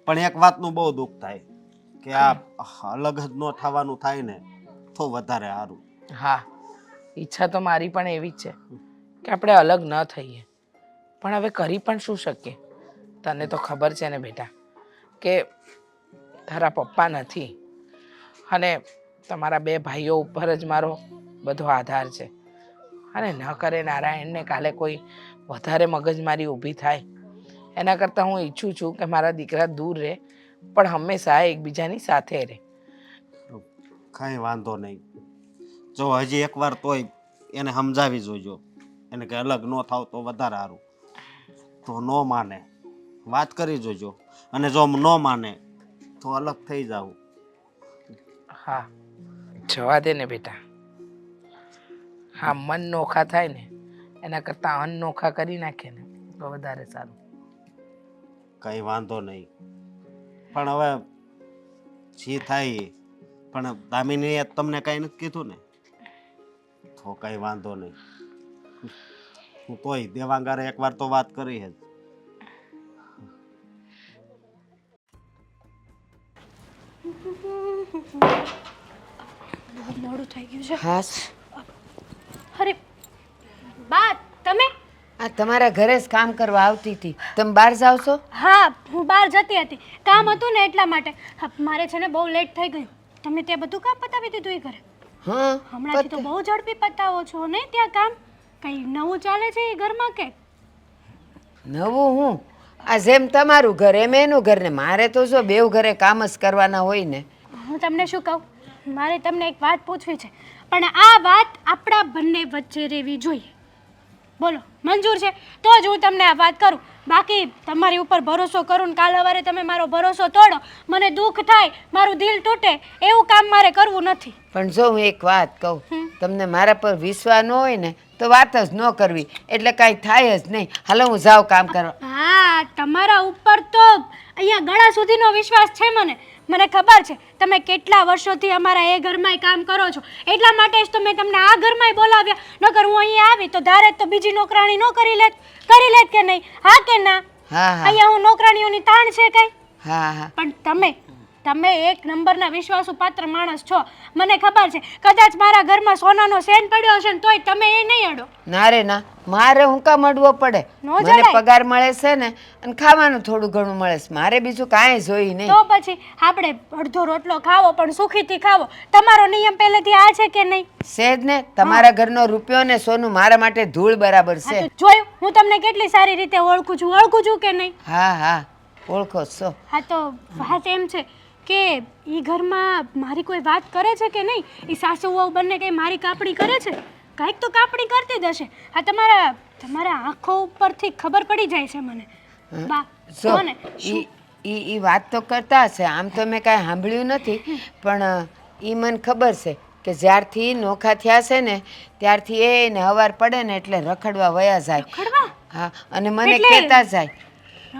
પણ એક વાતનું બહુ દુઃખ થાય કે આ અલગ જ ન થવાનું થાય ને તો વધારે સારું. હા, ઈચ્છા તો મારી પણ એવી જ છે કે આપણે અલગ ન થઈએ, પણ હવે કરી પણ શું શકીએ? તને તો ખબર છે ને બેટા કે તારા પપ્પા નથી અને તમારા બે ભાઈઓ ઉપર જ મારો બધો આધાર છે. અને ન કરે નારાયણને કાલે કોઈ વધારે મગજમારી ઊભી થાય એના કરતાં હું ઈચ્છું છું કે મારા દીકરા દૂર રહે પણ હંમેશા એકબીજાની સાથે રહે. કાંઈ વાંધો નહીં. જો હજી એકવાર તોય એને સમજાવી જોજો એને કે અલગ ન થાવ તો વધારે સારું. તો ન માને વાત કરી જોજો, અને જો ન માને તો અલગ થઈ જાવ. હા, જવા દે ને બેટા. હા, મન નોખા થાય ને એના કરતાં અન્ન નોખા કરી નાખે ને તો વધારે સારું. કંઈ વાંધો નહીં, પણ હવે જે થાય એ. પણ દામિનીએ તમને કાંઈ નથી કીધું ને તો કંઈ વાંધો નહીં. હું તોય દેવાંગારે એકવાર તો વાત કરી જ. બહુ મોડું થઈ ગયું છે. હાસ, અરે બા, તમે? આ તમારા ઘરે જ કામ કરવા આવતી હતી. તમે બહાર જાવ છો? હા, હું બહાર જતી હતી, કામ હતું ને એટલા માટે. મારે છે ને બહુ લેટ થઈ ગયું. તમે ત્યાં બધું કામ પતાવી દીધું એ ઘરે? હા, હમણાંથી તો બહુ ઝડપી પતાવો છો ને ત્યાં કામ. કંઈ નવું ચાલે છે એ ઘરમાં કે? નવું હું? આ જેમ તમારું ઘર એમ એનું ઘર ને મારે તો જો બેવ ઘરે કામ જ કરવાના હોય ને. હું તમને શું કહું, મારે તમને એક વાત પૂછવી છે, પણ આ વાત આપણા બંને વચ્ચે રહેવી જોઈએ. બોલો, મંજૂર છે તો જ હું તમને આ વાત કરું. બાકી તમારી ઉપર ભરોસો કરું ને કાલ સવારે તમે મારો ભરોસો તોડો, મને દુઃખ થાય, મારું દિલ તૂટે, એવું કામ મારે કરવું નથી. પણ જો હું એક વાત કહું, તમને મારા પર વિશ્વાસ ન હોય ને તો વાત જ ન કરવી, એટલે કાંઈ થાય જ નહીં. હાલો હું જાઉં કામ કરવા. હા, તમારા ઉપર તો અહીંયા ગળા સુધીનો વિશ્વાસ છે મને, મને ખબર છે તમે કેટલા વર્ષોથી અમારા એ ઘરમાં કામ કરો છો, એટલા માટે જ તો મેં તમને આ ઘરમાં બોલાવ્યા. નકર હું અહીંયા આવી તો ધારે તો બીજી નોકરાણી ન કરી લેત કે નહીં? હા કે ના? હા હા અહીંયા હું નોકરાણીઓની તાણ છે કઈ? હા હા પણ તમે એક નંબરના વિશ્વાસુ પાત્ર માણસ છો. મને ખબર છે કદાચ મારા ઘરમાં સોનાનો સેન પડ્યો હશે ને તોય તમે એ નહીં અડો. ના રે ના, મારે હું કામ અડવો પડે? નો મને જણાય. પગાર મળે છે ને અને ખાવાનું થોડું ઘણું મળે છે, મારે બીજું કાંઈ જોઈ નહીં. તો પછી આપણે અડધો રોટલો ખાવો પણ સુખીથી ખાવો. તમારો નિયમ પહેલેથી આ છે કે નહીં? સેજ ને, તમારા ઘરનો રૂપિયો ને સોનું મારા માટે ધૂળ બરાબર હા છે. તો જોયું હું તમને કેટલી સારી રીતે ઓળખું છું કે નહીં? હા હા, ઓળખો જ છો. હા તો વાત એમ છે કે ઈ ઘરમાં મારી કોઈ વાત કરે છે કે નહીં? ઈ સાસુ વહુ બંને કઈ મારી કાપડી કરે છે? કાંઈક તો કાપડી કરતી જ હશે. હા તમારા આંખો ઉપરથી ખબર પડી જાય છે મને. બા જો કોને ઈ વાત તો કરતા હશે, આમ તો મેં કાંઈ સાંભળ્યું નથી, પણ ઈ મને ખબર છે કે જ્યારથી નોખા થયા છે ને ત્યારથી એને હવાર પડે ને એટલે રખડવા વયા જાય. રખડવા? હા, અને મને એટલે- કહેતા જાય.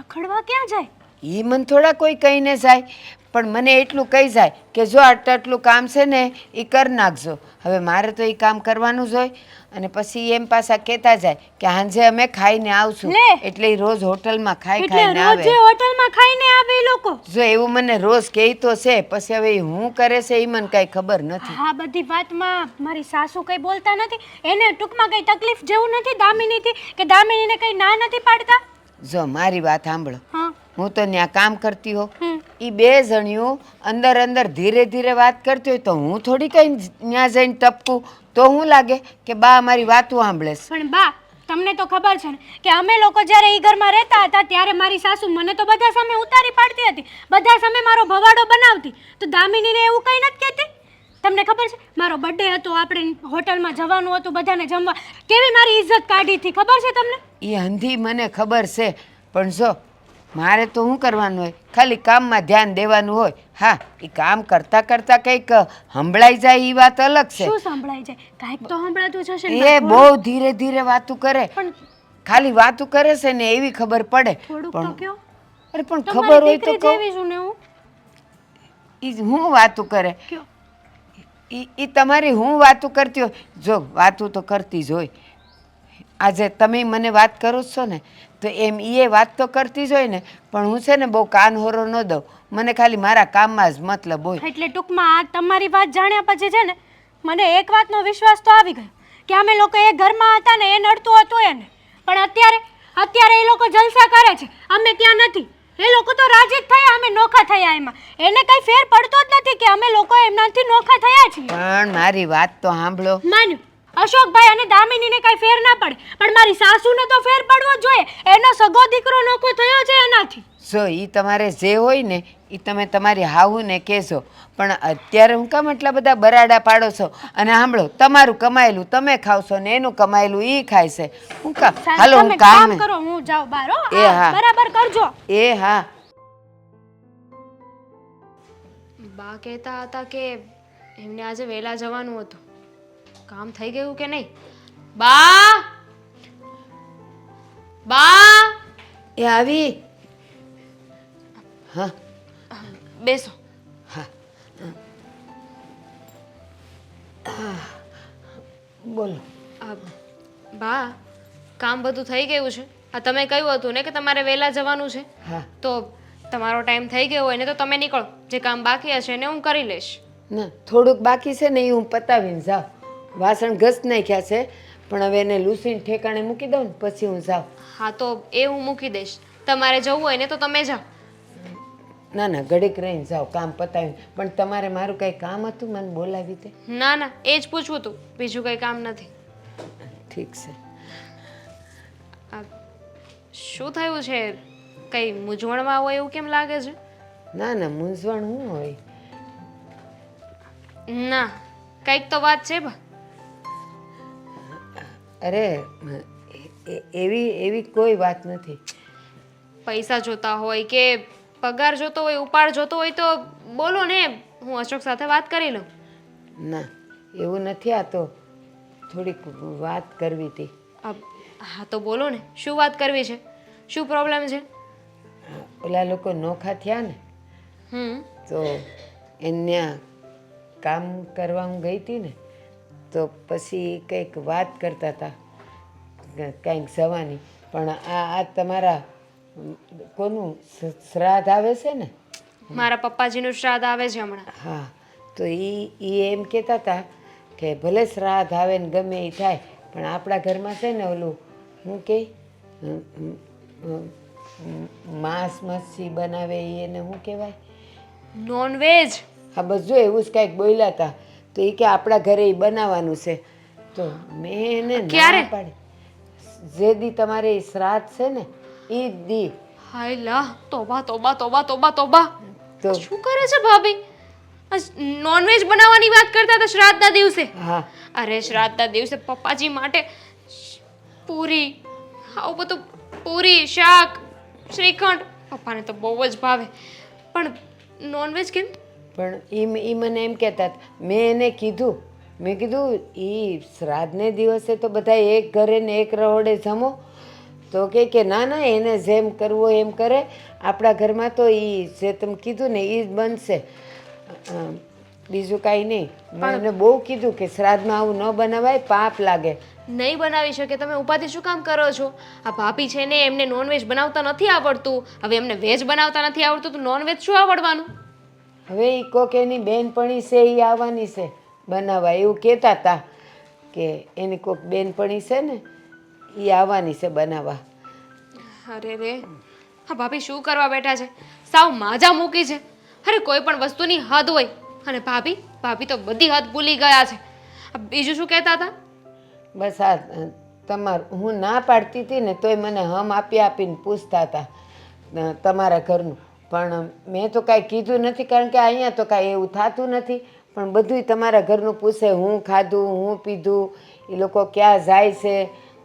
રખડવા ક્યાં જાય? ઈ મને થોડા કોઈ કહીને જાય, પણ મને એટલું કહી જાય કે જો આટલું કામ છે ને એ કરી નાખજો. હવે મારે તો એ કામ કરવાનું જ હોય, અને પછી એમ પાછા કહેતા જાય કે સાંજે અમે ખાઈને આવશું. લે! એટલે ઈ રોજ હોટલમાં એટલે ખાઈને રોજ આવે. જે હોટલમાં ખાઈને આવે એ લોકો? જો એવું મને રોજ કહે તો છે, પછી હવે ઈ હું કરે છે એ મને કાંઈ ખબર નથી. હા બધી વાતમાં મારી સાસુ કઈ બોલતા નથી? એને ટૂંકમાં કઈ તકલીફ જેવું નથી દામિનીથી કે દામિનીને કઈ ના નથી પાડતા? જો મારી વાત સાંભળો, હા હું તો ત્યાં કામ કરતી હો, હમ. એ બે જણિયું અંદર ધીરે ધીરે વાત કરતી હોય તો હું થોડી કઈ ત્યાં જઈને ટપકું તો હું લાગે કે બા મારી વાતું સાંભળે છે. પણ બા તમને તો ખબર છે ને કે અમે લોકો જ્યારે એ ઘરમાં રહેતા હતા ત્યારે મારી સાસુ મને તો બધા સામે ઉતારી પાડતી હતી, બધા સામે મારો ભવાડો બનાવતી. તો દામિનીને એવું કંઈ નથી કહેતી? તમને ખબર છે મારો બર્થડે હતો, આપણે હોટલમાં જવાનું હતું બધાને જમવા, કેવી મારી ઇજ્જત કાઢી હતી ખબર છે તમને? એ હંધી મને ખબર છે, પણ જો મારે તો શું કરવાનું હોય, ખાલી કામમાં ધ્યાન દેવાનું હોય. હા, એ કામ કરતાં કરતાં કંઈક સંભળાઈ જાય એ વાત અલગ છે. શું સંભળાય છે? કાંઈક તો સંભળાતું જ હશે ને એ બા, બહુ ધીરે ધીરે વાતું કરે, પણ ખાલી વાતું કરે છે ને એવી ખબર પડે. થોડુંક તો કયો. અરે પણ ખબર તમારી હોય તો દીકરી કહું. જેવી છું ને હું. ઈ હું વાતું કરે, કયો. ઈ તમારી હું વાતું કરતી હોય. જો વાતું તો કરતી જ હોય. આજે તમે મને વાત કરો છો ને તો એમ એ વાત તો કરતી જ હોય ને, પણ હું છે ને બહુ કાન હોરો ન દઉં. મને ખાલી મારા કામમાં જ મતલબ હોય. એટલે ટૂંકમાં આ તમારી વાત જાણ્યા પછી છે ને મને એક વાતનો વિશ્વાસ તો આવી ગયો કે અમે લોકો એ ઘરમાં હતા ને એ નડતું હતું એને, પણ અત્યારે એ લોકો જલસા કરે છે, અમે ત્યાં નથી. એ લોકો તો રાજી જ થયા, અમે નોખા થયા. એમાં એને કઈ ફેર પડતો જ નથી કે અમે લોકો એમનાથી નોખા થયા છીએ. પણ મારી વાત તો સાંભળો. માન્યું અશોકભાઈ અને દામિનીને કઈ ફેર ના પડે, પણ મારી સાસુને તો ફેર પડવો જ જોઈએ. એનો સગો દીકરો નોખો થયો છે એનાથી. જો એ તમારે જે હોય ને એ તમે તમારી હાહુને કહેશો, પણ અત્યારે હું કામ એટલા બધા બરાડા પાડો છો? અને સાંભળો, તમારું કમાયેલું તમે ખાવશો ને એનું કમાયેલું એ ખાય છે. હું કામ હાલો હું તમે કામ કરો, હું જાઉં બહાર હો. એ હા. બરાબર કરજો. એ હા. બા કહેતા હતા કે એમને આજે વહેલા જવાનું હતું. કામ થઈ ગયું કે નહીં? બા એ આવી. હા બેસો. બોલો. બા કામ બધું થઈ ગયું છે. આ તમે કહ્યું હતું ને કે તમારે વહેલા જવાનું છે, હા તો તમારો ટાઈમ થઈ ગયો હોય ને તો તમે નીકળો. જે કામ બાકી હશે ને હું કરી લઈશ. ના, થોડુંક બાકી છે ને એ હું પતાવીને જાઉં. વાસણ ઘસ નાખ્યા છે, પણ હવે એને લૂસીને ઠેકાણે મૂકી દઉં ને પછી હું જાઉં. હા તો એ હું મૂકી દઈશ. તમારે જવું હોય ને તો તમે જાઓ. ના ના, ઘડીક રહીને જાઓ કામ પતાવીને. પણ તમારે મારું કંઈ કામ હતું મને બોલાવી તે? ના ના, એ જ પૂછવું હતું, બીજું કંઈ કામ નથી. ઠીક છે. આ શું થયું છે? કંઈ મૂંઝવણમાં હોય એવું કેમ લાગે છે? ના ના, મૂંઝવણ શું હોય? ના, કંઈક તો વાત છે બા. અરે એવી કોઈ વાત નથી. પૈસા જોતા હોય કે પગાર જોતો હોય, ઉપાડ જોતો હોય તો બોલો ને, હું અશોક સાથે વાત કરી લઉં. ના, એવું નથી. આ તો થોડીક વાત કરવી હતી. હા તો બોલો ને, શું વાત કરવી છે? શું પ્રોબ્લેમ છે? ઓલા લોકો નોખા થયા ને તો એને કામ કરવા હું ગઈ હતી ને તો પછી કંઈક વાત કરતા હતા કંઈક જવાની, પણ આ તમારા કોનું શ્રાદ્ધ આવે છે ને? મારા પપ્પાજીનું શ્રાદ્ધ આવે છે હમણાં. હા, તો એ એમ કહેતા હતા કે ભલે શ્રાદ્ધ આવે ને ગમે એ થાય, પણ આપણા ઘરમાં છે ને ઓલું હું કે માંસ મચ્છી બનાવે એને શું કહેવાય? નોનવેજ. હા, બસ જો એવું જ કાંઈક બોલ્યા હતા. તો એ કે આપણા ઘરે એ બનાવવાનું છે. તો મેં એને ક્યારે? ના પાડી. જે દી તમારે શ્રાદ્ધ છે ને એ જ દી. હાય લા, તોબા તોબા તોબા તોબા તોબા. તો શું કરે છે ભાભી? નોનવેજ બનાવવાની વાત કરતા હતા શ્રાદ્ધના દિવસે. હા, અરે શ્રાદ્ધના દિવસે પપ્પાજી માટે પૂરી, આવું બધું, પૂરી, શાક, શ્રીખંડ પપ્પાને તો બહુ જ ભાવે, પણ નોનવેજ કેમ? પણ એ મને એમ કહેતા હતા. મેં એને કીધું, મેં કીધું એ શ્રાદ્ધને દિવસે તો બધા એક ઘરે ને એક રહોડે જમો. તો કે ના ના, એને જેમ કરવું હોય એમ કરે. આપણા ઘરમાં તો એ જે તમે કીધું ને એ જ બનશે, બીજું કાંઈ નહીં. મેં એને બહુ કીધું કે શ્રાદ્ધમાં આવું ન બનાવાય, પાપ લાગે. નહીં બનાવી શકે. તમે ઉપાધિ શું કામ કરો છો? આ ભાભી છે ને એમને નોનવેજ બનાવતા નથી આવડતું, હવે એમને વેજ બનાવતા નથી આવડતું તો નોનવેજ શું આવડવાનું? હવે એ કોક એની બેનપણી છે એ આવવાની છે બનાવવા, એવું કહેતા હતા કે એની કોક બેનપણી છે ને એ આવવાની છે બનાવવા. અરે રે, હા ભાભી શું કરવા બેઠા છે? સાવ માજા મૂકી છે. અરે કોઈ પણ વસ્તુની હદ હોય, અને ભાભી તો બધી હદ ભૂલી ગયા છે. બીજું શું કહેતા હતા? બસ આ તમારું હું ના પાડતી હતી ને તોય મને હમ આપીને પૂછતા હતા તમારા ઘરનું, પણ મેં તો કાંઈ કીધું નથી કારણ કે અહીંયા તો કાંઈ એવું થતું નથી. પણ બધુંય તમારા ઘરનું પૂછે, હું ખાધું, હું પીધું, એ લોકો ક્યાં જાય છે,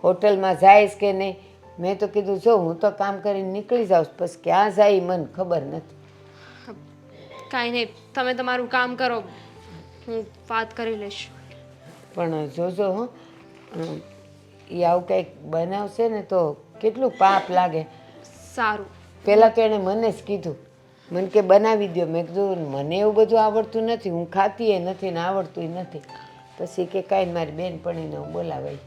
હોટલમાં જાય છે કે નહીં. મેં તો કીધું જો હું તો કામ કરીને નીકળી જાઉં, પછી ક્યાં જાય મને ખબર નથી. કાંઈ નહીં, તમે તમારું કામ કરો, હું વાત કરી લઈશ. પણ જોજો હો, એ આવું કંઈક બનાવશે ને તો કેટલું પાપ લાગે. સારું. પહેલાં તો એણે મને જ કીધું, મને કે બનાવી દો. મેં કીધું મને એવું બધું આવડતું નથી, હું ખાતી એ નથી ને આવડતું નથી. પછી કે કાંઈ મારી બેનપણીને હું બોલાવાય.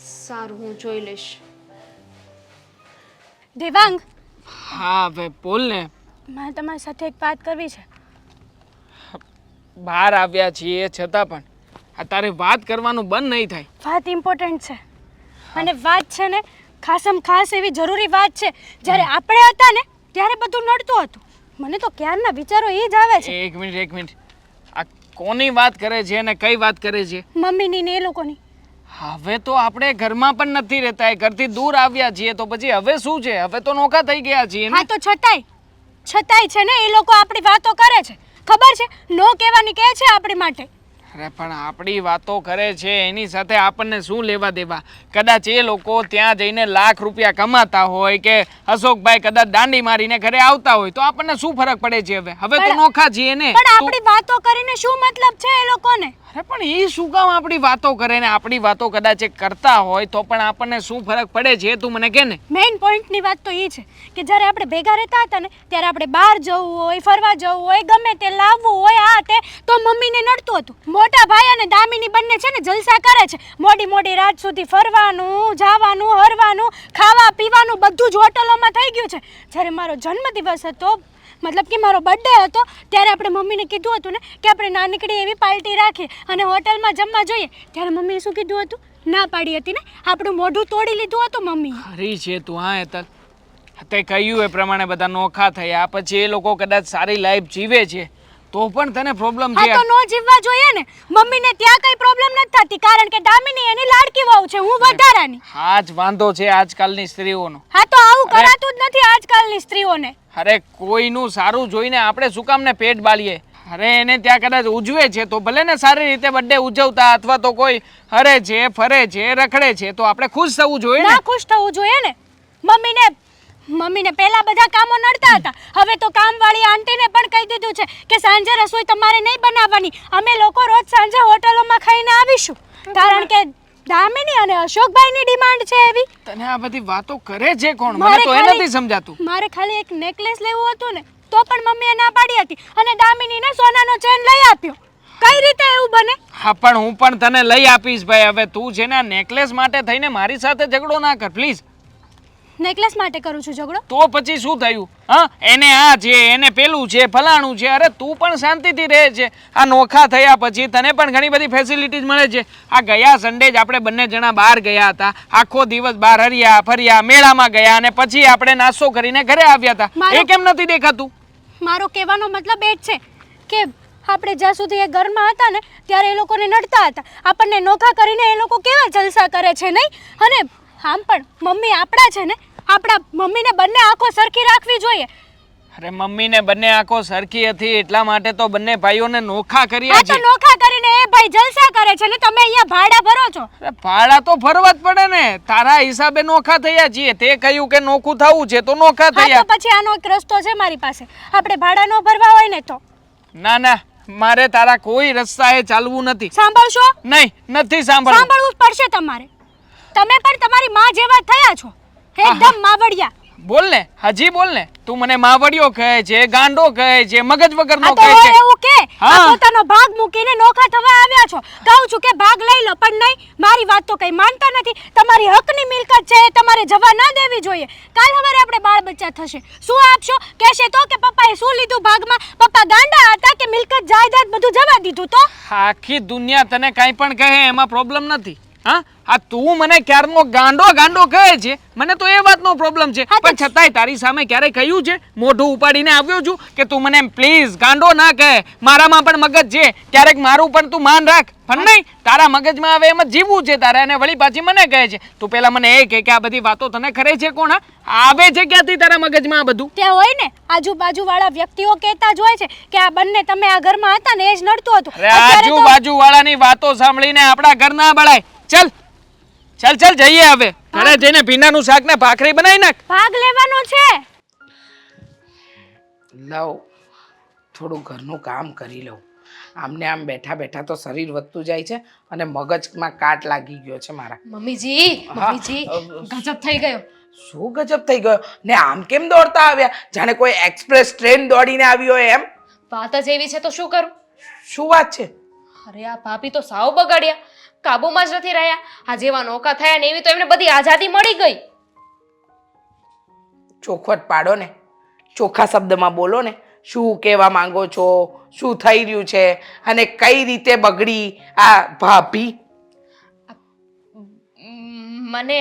સારું, હું જોઈ લઈશ. દેવાંગ, હા હવે બોલ ને. મારે તમારી સાથે એક વાત કરવી છે. બહાર આવ્યા છીએ છતાં પણ આ તારે વાત કરવાનું બંધ નહીં થાય. વાત ઇમ્પોર્ટન્ટ છે, અને વાત છે ને ખાસમ ખાસ એવી જરૂરી વાત છે. જ્યારે આપણે હતા ને ત્યારે બધું નડતું હતું. મને તો ક્યારના વિચારો એ જ આવે છે. એક મિનિટ, આ કોની વાત કરે છે અને કઈ વાત કરે છે? મમ્મીની ને એ લોકોની. હવે તો આપણે ઘરમાં પણ નથી રહેતા, એ ઘરથી દૂર આવ્યા છીએ, તો પછી હવે શું છે? હવે તો નોખા થઈ ગયા છીએ ને. હા, તો છતાંય છે ને એ લોકો આપણી વાતો કરે છે, ખબર છે? નો કહેવાની કહે છે આપણી માટે. અરે પણ આપણી વાતો કરે છે એની સાથે આપણને શું લેવા દેવા? કદાચ એ લોકો ત્યાં જઈને લાખ રૂપિયા કમાતા હોય કે અશોકભાઈ કદાચ દાંડી મારીને ઘરે આવતા હોય તો આપણને શું ફરક પડે છે? હવે તો નોખા છીએ ને. પણ આપણી વાતો કરીને શું મતલબ છે એ લોકોને? અરે પણ એ શું કામ આપણી વાતો કરે ને? આપણી વાતો કદાચ એ કરતા હોય તો પણ આપણને શું ફરક પડે છે તું મને કહે ને. મેઇન પોઈન્ટની વાત તો એ છે કે જ્યારે આપણે ભેગા રહેતા હતા ને ત્યારે આપણે બહાર જવું હોય, ફરવા જવું હોય, ગમે તે લાવવું હોય, આ તે તો મમ્મીને નડતું હતું. મોટા ભાઈ અને દામિની બંને છે ને જલસા કરે છે, મોડી રાત સુધી ફરવાનું, જવાનું, હરવાનું, ખાવા પીવાનું બધું જ હોટલોમાં થઈ ગયું છે. જ્યારે મારો જન્મદિવસ હતો, મતલબ કે મારો બર્થડે હતો, ત્યારે આપણે મમ્મીને કીધું હતું ને કે આપણે નાનકડી એવી પાર્ટી રાખીએ અને હોટલમાં જમવા જોઈએ. ત્યારે મમ્મીએ શું કીધું હતું? ના પાડી હતી ને. આપણું મોઢું તોડી લીધું હતું મમ્મીએ. ખરી છે તું. હા હેતલ, તે કહ્યું એ પ્રમાણે બધા નોખા થયા, પછી એ લોકો કદાચ સારી લાઈફ જીવે છે તો પણ તને પ્રોબ્લેમ છે. હા, તો નો જીવવા જોઈએ ને. મમ્મીને ત્યાં કઈ પ્રોબ્લેમ નથી થતી કારણ કે દામિની એની લાડકી વહુ છે, હું વધારાની. હા જ વાંધો છે આજકાલની સ્ત્રીઓનો. હા, તો આવું કરાતું જ નથી આજકાલની સ્ત્રીઓને. અરે કોઈનું સારું જોઈને આપણે શું કામ ને પેટ બાળીએ? અરે એને ત્યાં કદાચ ઉજવે છે તો ભલે ને સારી રીતે બર્થડે ઉજવતા, અથવા તો કોઈ હરે છે, ફરે છે, રખડે છે તો આપણે ખુશ થવું જોઈએ ને. ના ખુશ થવું જોઈએ ને. મમ્મીને પહેલા બધા કામો નડતા હતા, હવે તો કામવાળી આંટીને પણ કહી દીધું છે કે સાંજે રસોઈ તમારે નહીં બનાવવાની, અમે લોકો રોજ સાંજે હોટલોમાં ખાઈને આવીશું. કારણ કે દામિની અને અશોકભાઈની ડિમાન્ડ છે એવી. તને આ બધી વાતો કરે છે કોણ? મને તો એ નથી સમજાતું. મારે ખાલી એક નેકલેસ લેવું હતું ને તો પણ મમ્મીએ ના પાડી હતી અને દામિનીને સોનાનો ચેન લઈ આપ્યો. કઈ રીતે એવું બને? હા પણ હું પણ તને લઈ આપીશ ભાઈ. હવે તું છે ને આ નેકલેસ માટે થઈને મારી સાથે ઝઘડો ના કર પ્લીઝ. નેકલેસ માટે કરું છું ઝઘડો? તો પછી શું થયું? હા, એને આ છે, એને પેલું છે, ફલાણું છે. અરે તું પણ શાંતિથી રહે છે. આ નોખા થયા પછી તને પણ ઘણી બધી ફેસિલિટીઝ મળે છે. આ ગયા સન્ડે જ આપણે બંને જણા બહાર ગયા હતા. આખો દિવસ બહાર હર્યા ફર્યા, મેળામાં ગયા અને પછી આપણે નાસ્તો કરીને ઘરે આવ્યા હતા. એ કેમ નથી દેખાતું? મારો કહેવાનો મતલબ એ જ છે કે આપણે જ્યાં સુધી એ ઘરમાં હતા ને ત્યારે એ લોકોને નડતા હતા. આપણને નોખા કરીને એ લોકો કેવા જલસા કરે છે નહીં? અને આમ પણ મમ્મી આપણા છે ને, આપણા મમ્મીને બંને આંખો સરખી રાખવી જોઈએ. અરે મમ્મીને બંને આંખો સરખી હતી એટલા માટે તો બંને ભાઈઓને નોખા આ કર્યા તો છે. નોખા કરીને એ ભાઈ જલસા કરે છે ને તમે અહીંયા ભાડા ભરો છો. અરે ભાડા તો ફરવા જ પડે ને. તારા હિસાબે નોખા થયા છીએ. તે કહ્યું કે નોખું થવું છે તો નોખા હા થયા. તો પછી આનો એક રસ્તો છે મારી પાસે. આપણે ભાડા ન ભરવા હોય ને તો ના ના, મારે તારા કોઈ રસ્તાએ ચાલવું નથી. સાંભળશો? નહીં, નથી સાંભળવું. સાંભળવું જ પડશે તમારે. તમે પણ તમારી માં જેવા થયા છો, એકદમ માવડિયા. બોલ ને, હજી બોલ ને. તું મને માવડિયો કહે છે, ગાંડો કહે છે, મગજ વગરનો આ તો કહે હોય છે. એવું કે હા. આ પોતાનો ભાગ મૂકીને નોખા થવા આવ્યા છો. કહું છું કે ભાગ લઈ લો, પણ નહીં, મારી વાત તો કઈ માનતા નથી. તમારી હકની મિલકત છે એ તમારે જવા ના દેવી જોઈએ. કાલ સવારે આપણે બાળ બચ્ચા થશે, શું આપશો? કહેશે તો કે પપ્પાએ શું લીધું ભાગમાં? પપ્પા ગાંડા હતા કે મિલકત જાયદાદ બધું જવા દીધું? તો આખી દુનિયા તને કાંઈ પણ કહે એમાં પ્રોબ્લેમ નથી. હા, આ તું મને ક્યારનો ગાંડો ગાંડો કહે છે, મને તો એ વાતનો પ્રોબ્લેમ છે. હા તો પણ છતાંય તારી સામે ક્યારે કહ્યું છે? મોઢું ઉપાડીને આવ્યો છું કે તું મને પ્લીઝ ગાંડો ના કહે. મારામાં પણ મગજ છે, ક્યારેક મારું પણ તું માન રાખ. પણ નહીં, તારા મગજમાં હવે એમ જ જીવવું છે તારે અને વળી પાછી મને કહે છે. તું પેલા મને એ કહે કે આ બધી વાતો તને કરે છે કોણ? હા, આવે છે ક્યાંથી તારા મગજમાં આ બધું? ત્યાં હોય ને આજુબાજુ વાળા વ્યક્તિઓ કહેતા જ હોય છે કે આ બંને તમે આ ઘરમાં હતા ને એ જ નડતું હતું. અરે અત્યારે તો આજુબાજુ વાળાની વાતો સાંભળીને આપણા ઘર ના બળાય. ચાલ ચાલ ચાલ જઈએ હવે ઘરે જઈને ભીંડાનું શાક ને ભાખરી બનાવી નાખ. ભાગ લેવાનો છે. લાવ થોડું ઘરનું કામ કરી લઉં. આમને આમ બેઠા બેઠા તો શરીર વધતું જાય છે અને મગજમાં કાટ લાગી ગયો છે મારા. મમ્મીજી ગજબ થઈ ગયો. શું ગજબ થઈ ગયો? ને આમ કેમ દોડતા આવ્યા? જાણે કોઈ એક્સપ્રેસ ટ્રેન દોડીને આવી હોય એમ. વાત જ એવી છે તો શું કરું? શું વાત છે? અરે આ ભાભી તો સાવ બગાડ્યા, કાબુમાં જ નથી રહ્યા. આ જેવા નોકા થયા ને એવી તો એમને બધી આઝાદી મળી ગઈ. ચોખવટ પાડો ને, ચોખ્ખા શબ્દમાં બોલો ને. શું કહેવા માંગો છો? શું થઈ રહ્યું છે અને કઈ રીતે બગડી આ ભાભી? મને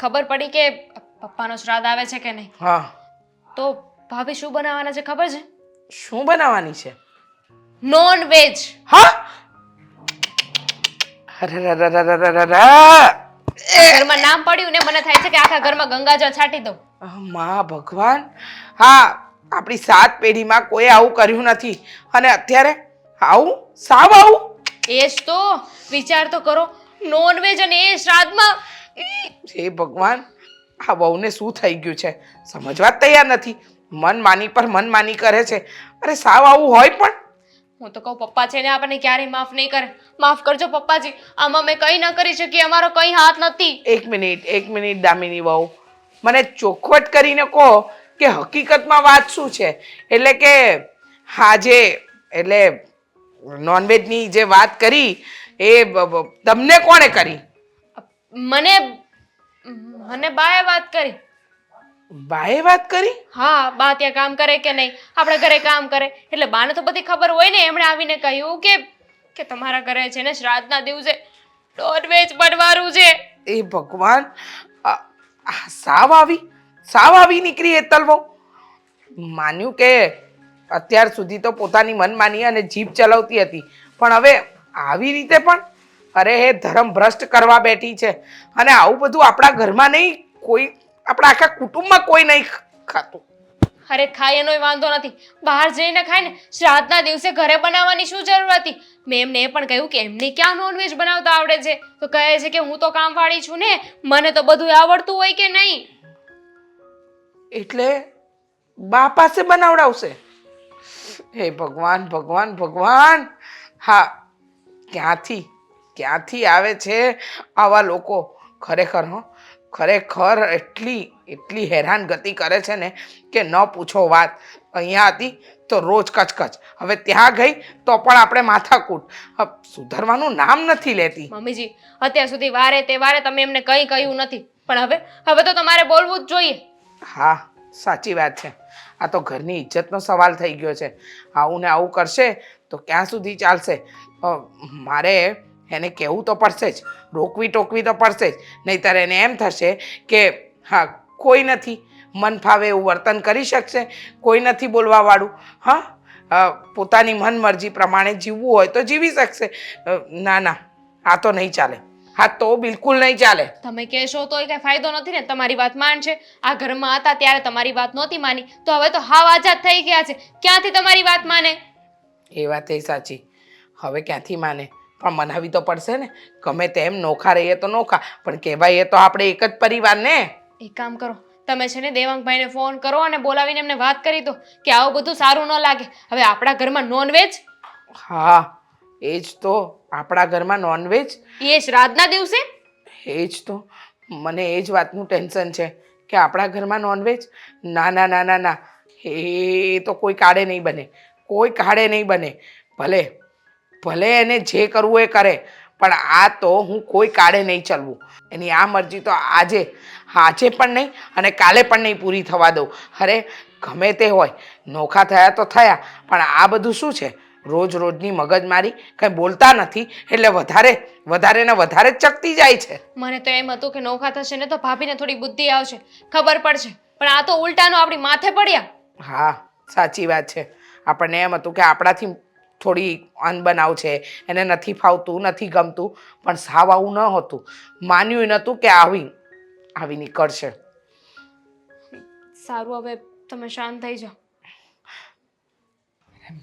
ખબર પડી કે પપ્પાનો શ્રાદ્ધ આવે છે કે નહીં, હા, તો ભાભી શું બનાવવાના છે ખબર છે? શું બનાવવાની છે? Non veg. હા, અરરરરરરરરર. ઘરમાં નામ પડ્યું ને મને થાય છે કે આખા ઘરમાં ગંગાજળ છાંટી દઉં. મા ભગવાન, હા, આપણી 7 પેઢીમાં કોઈ આવું કર્યું નથી અને અત્યારે આવું, સાવ આવું. એ જ તો વિચાર તો કરો, નોન વેજ અને એ શ્રાદ્ધમાં. હે ભગવાન, આ વહુને શું થઈ ગયું છે? સમજવા જ તૈયાર નથી. મનમાની પર મનમાની કરે છે. અરે સાવ આવું હોય પણ. હું તો કહું પપ્પા છે ને આપણને ક્યારેય માફ નહીં કરે. માફ કરજો પપ્પાજી, આમાં મેં કંઈ ન કરી શકીએ, અમારો કંઈ હાથ નથી. એક મિનિટ દામિની વહુ, મને ચોખવટ કરીને કહો કે હકીકતમાં વાત શું છે? એટલે કે હા, એટલે નોનવેજની જે વાત કરી એ તમને કોણે કરી? મને બાએ વાત કરી. બાએ વાત કરી? હા, બા ત્યાં કામ કરે કે નહીં, આપણે ઘરે કામ કરે એટલે બાને તો બધી ખબર હોય ને. એમણે આવીને કહ્યું કે તમારા ઘરે છે ને શ્રાદ્ધના દિવસે નોનવેજ બનવાનું છે. એ ભગવાન, સાવ આવી નીકળી હેતલ વહુ. માન્યું કે અત્યાર સુધી તો પોતાની મનમાની અને જીભ ચલાવતી હતી, પણ હવે આવી રીતે પણ? અરે હે ધર્મ ભ્રષ્ટ કરવા બેઠી છે. અને આવું બધું આપણા ઘરમાં નહીં, કોઈ આપણા આખા કુટુંબમાં કોઈ નહીં ખાતું. અરે ખાય એનોય વાંધો નથી, બહાર જઈને ખાય ને. શ્રાદ્ધના દિવસે ઘરે બનાવવાની શું જરૂર હતી? મેં એમને એ પણ કહ્યું કે એમને ક્યાં નોનવેજ બનાવતા આવડે છે, તો કહે છે કે હું તો કામવાળી છું ને, મને તો બધું આવડતું હોય કે નહીં. એટલે બા પાસે બનાવડાવશે? હે ભગવાન ભગવાન ભગવાન. હા, ક્યાંથી આવે છે આવા લોકો? ખરેખર હો, ખરેખર એટલી હેરાન ગતિ કરે છે ને કે ન પૂછો વાત. અહીંયા હતી તો રોજ કચકચ, હવે ત્યાં ગઈ તો પણ આપણે માથાકૂટ. સુધરવાનું નામ નથી લેતી. મમ્મીજી અત્યાર સુધી વારે તે વારે તમે એમને કંઈ કહ્યું નથી, પણ હવે તો તમારે બોલવું જ જોઈએ. હા, સાચી વાત છે. આ તો ઘરની ઇજ્જતનો સવાલ થઈ ગયો છે. આવું ને આવું કરશે તો ક્યાં સુધી ચાલશે? મારે એને કહેવું તો પડશે જ, રોકવી ટોકવી તો પડશે જ, નહીંતર એને એમ થશે કે હા કોઈ નથી, મન ફાવે એવું વર્તન કરી શકશે, કોઈ નથી બોલવાવાળું. હા, પોતાની મનમરજી પ્રમાણે જીવવું હોય તો જીવી શકશે. ના ના, આ તો નહીં ચાલે. હા, તો બિલકુલ નહીં ચાલે. તમે કહેશો તોય કઈ ફાયદો નથી ને. તમારી વાત માનશે. આ ઘરમાં હતા ત્યારે તમારી વાત નહોતી માની, તો હવે તો હાવ આઝાદ થઈ ગયા છે, ક્યાંથી તમારી વાત માને? એ વાત એ સાચી. હવે ક્યાંથી માને? પણ મનાવી તો પડશે ને. ગમે તેમ નોખા રહીએ તો નોખા, પણ કહેવાય તો આપણે એક જ પરિવાર ને. એક કામ કરો, તમે છે ને દેવાંગભાઈને ફોન કરો અને બોલાવીને એમને વાત કરી દો કે આવું બધું સારું ન લાગે. હવે આપણા ઘરમાં નોનવેજ. હા, એ જ તો. આપણા ઘરમાં નોનવેજ, એ શ્રાદ્ધના દિવસે. એ જ તો. મને એ જ વાતનું ટેન્શન છે કે આપણા ઘરમાં નોનવેજ. ના ના ના ના ના, એ તો કોઈ કાળે નહીં બને, કોઈ કાળે નહીં બને. ભલે ભલે એને જે કરવું એ કરે, પણ આ તો હું કોઈ કાળે નહીં ચલવું. એની આ મરજી તો આજે પણ નહીં અને કાલે પણ નહીં પૂરી થવા દઉં. અરે ગમે તે હોય, નોખા થયા તો થયા, પણ આ બધું શું છે? રોજની મગજમારી. કંઈ બોલતા નથી એટલે વધારે ને વધારે જ ચકતી જાય છે. મને તો એમ હતું કે નોખા થશે ને તો ભાભીને થોડી બુદ્ધિ આવશે, ખબર પડશે, પણ આ તો ઉલટાનું આપણી માથે પડ્યા. હા, સાચી વાત છે. આપણને એમ હતું કે આપણાથી થોડી અનબનાવ છે, એને નથી ફાવતું, નથી ગમતું, પણ સાવ આવું ન હતું. માન્યું નહોતું કે આવી નીકળશે. સારું, હવે તમે શાંત થઈ જાઓ.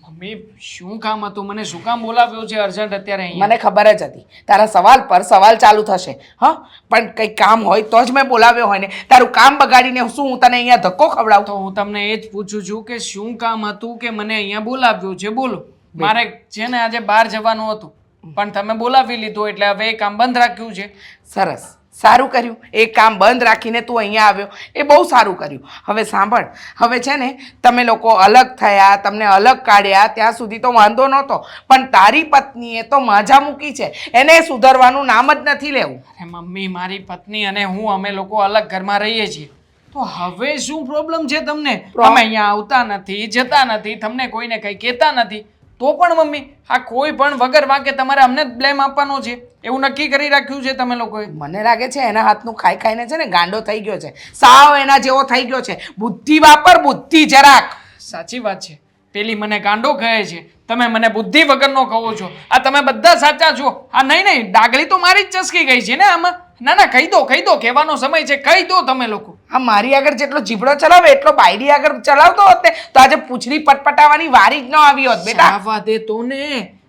મમ્મી શું કામ હતું? મને શું કામ બોલાવ્યો છે અર્જન્ટ અત્યારે અહીંયા? મને ખબર જ હતી તારા સવાલ પર સવાલ ચાલુ થશે. હા, પણ કંઈ કામ હોય તો જ મેં બોલાવ્યો હોય ને. તારું કામ બગાડીને શું હું તને અહીંયા ધક્કો ખવડાવું? તો હું તમને એ જ પૂછું છું કે શું કામ હતું કે મને અહીંયા બોલાવ્યો છે? બોલો. મારે છે ને આજે બહાર જવાનું હતું, પણ તમે બોલાવી લીધું એટલે હવે એ કામ બંધ રાખ્યું છે. સરસ, સારું કર્યું. એ કામ બંધ રાખીને તું અહીંયા આવ્યો, એ બહુ સારું કર્યું. હવે સાંભળ, હવે છે ને તમે લોકો અલગ થયા, તમને અલગ કાઢ્યા ત્યાં સુધી તો વાંધો નહોતો, પણ તારી પત્નીએ તો માજા મૂકી છે. એને સુધરવાનું નામ જ નથી લેવું. અરે મમ્મી, મારી પત્ની અને હું અમે લોકો અલગ ઘરમાં રહીએ છીએ, તો હવે શું પ્રોબ્લેમ છે તમને? તમે અહીંયા આવતા નથી, જતા નથી, તમને કોઈને કંઈ કહેતા નથી, તો પણ મમ્મી આ કોઈ પણ વગર વાંકે તમારે અમને જ બ્લેમ આપવાનો છે એવું નક્કી કરી રાખ્યું છે તમે લોકોએ? મને લાગે છે એના હાથનું ખાઈને છે ને ગાંડો થઈ ગયો છે, સાવ એના જેવો થઈ ગયો છે. બુદ્ધિ વાપર, બુદ્ધિ જરાક. સાચી વાત છે. પેલી મને ગાંડો કહે છે, તમે મને બુદ્ધિ વગરનો કહો છો. આ તમે બધા સાચા છો. આ નહીં, ડાગલી તો મારી જ ચસકી ગઈ છે ને આમાં. ના ના, કહી દો, કહેવાનો સમય છે, કહી દો તમે લોકો. આ મારી આગળ જેટલો જીભડો ચલાવે એટલો બાયડી આગળ ચલાવતો હોત ને તો આજે પૂંછડી પટપટાવાની વારી જ ન આવી હોત બેટા. આવવા દે તો ને,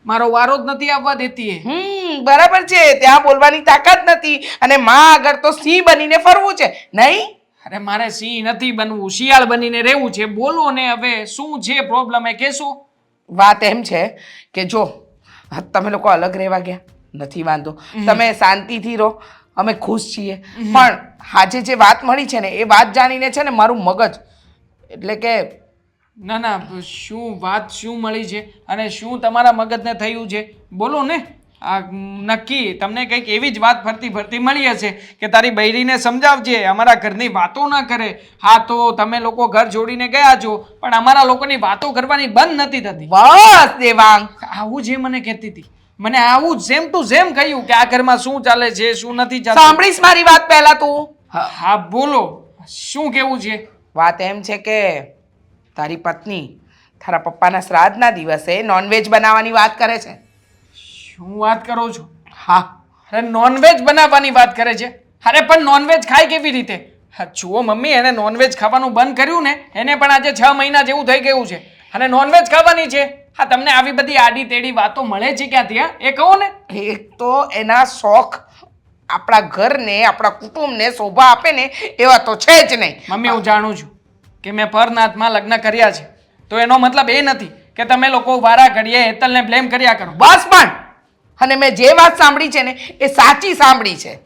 મારો વારો જ નથી આવવા દેતી એ. બરાબર છે, ત્યાં બોલવાની તાકાત નથી અને માં આગળ તો સિંહ બનીને ફરવું છે નહીં? અરે મારે સિંહ નથી બનવું, શિયાળ બનીને રહેવું છે. બોલો ને હવે શું છે પ્રોબ્લેમ એ કહેશો? વાત એમ છે કે જો તમે લોકો અલગ રહેવા ગયા નથી વાંધો, તમે શાંતિથી રહો, અમે ખુશ છીએ, પણ આજે જે વાત મળી છે ને એ વાત જાણીને છે ને મારું મગજ એટલે કે ના ના, શું મળી છે અને શું તમારા મગજને થયું છે? બોલો ને. આ નક્કી તમને કંઈક એવી જ વાત ફરતી મળી હશે કે તારી બૈરીને સમજાવજે, અમારા ઘરની વાતો ના કરે. હા, તો તમે લોકો ઘર જોડીને ગયા છો, પણ અમારા લોકોની વાતો કરવાની બંધ નથી થતી. બસ દેવાંગ, આવું જે મને કહેતી હતી, મને આવું સેમ ટુ સેમ કહ્યું કે આ ઘરમાં શું ચાલે છે, શું નથી ચાલતું. સાંભળીશ મારી વાત પહેલા તું? હા બોલો, શું કેવું છે? વાત એમ છે કે તારી પત્ની તારા પપ્પાના શ્રાદ્ધના દિવસે નોનવેજ બનાવવાની વાત કરે છે. શું વાત કરો છો? હા, અરે નોનવેજ બનાવવાની વાત કરે છે? અરે પણ નોનવેજ ખાય કેવી રીતે? જુઓ મમ્મી, એને નોનવેજ ખાવાનું બંધ કર્યું ને એને પણ આજે 6 મહિના જેવું થઈ ગયું છે અને નોનવેજ ખાવાની છે. હા, તમને આવી બધી આડી તેડી વાતો મળે છે ક્યાંથી? હા, એ કહો ને. એક તો એના શોખ આપણા ઘરને, આપણા કુટુંબને શોભા આપે ને એવા તો છે જ નહીં. મમ્મી, હું જાણું છું કે મેં પરનાથમાં લગ્ન કર્યા છે, તો એનો મતલબ એ નથી કે તમે લોકો વારા ઘડીએ હેતલને બ્લેમ કર્યા કરો. બસ પણ, અને મેં જે વાત સાંભળી છે ને એ સાચી સાંભળી છે.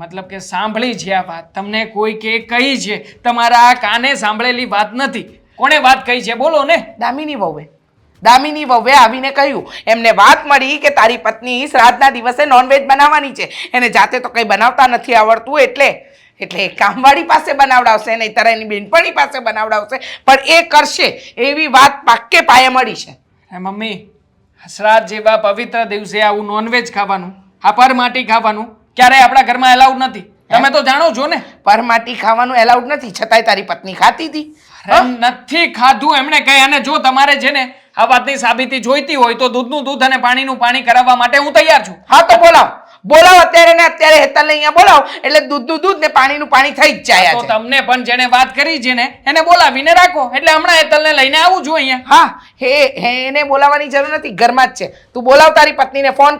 મતલબ કે સાંભળી છે આ વાત, તમને કોઈ કે કહી છે, તમારા કાને સાંભળેલી વાત નથી. કોણે વાત કહી છે બોલો ને? દામિની વહુએ આવીને કહ્યું, એમને વાત મળી કે તારી પત્ની શ્રાદ્ધના દિવસે નોનવેજ બનાવવાની છે, એને જાતે તો કંઈ બનાવતા નથી આવડતું, એટલે એ કામવાળી પાસે બનાવડાવશે, નહીં તારા એની બેનપણી પાસે બનાવડાવશે, પણ એ કરશે એવી વાત પાક્કે પાયે મળી છે. હે મમ્મી, શ્રાદ્ધ જેવા પવિત્ર દિવસે આવું નોનવેજ ખાવાનું, આ પરમાટી ખાવાનું ક્યારેય આપણા ઘરમાં એલાઉડ નથી. તમે તો જાણો છો ને. પરમાટી ખાવાનું એલાઉડ નથી, છતાંય તારી પત્ની ખાતી હતી. અરે નથી ખાધું એમણે કહે. અને જો તમારે છે ને આ વાતની સાબિતી જોઈતી હોય તો દૂધનું દૂધ અને પાણીનું પાણી કરાવવા માટે હું તૈયાર છું. હા તો બોલાવો અત્યારે ને અત્યારે હેતલને અહીંયા બોલાવો, એટલે દૂધનું દૂધ ને પાણીનું પાણી થઈ જ જાય તો છે. તમને પણ જેને વાત કરી છે ને એને બોલાવીને રાખો, એટલે હમણાં હેતલને લઈને આવું છું અહીંયા. હા એને બોલાવવાની જરૂર નથી, ઘરમાં જ છે. તું બોલાવ તારી પત્નીને, ફોન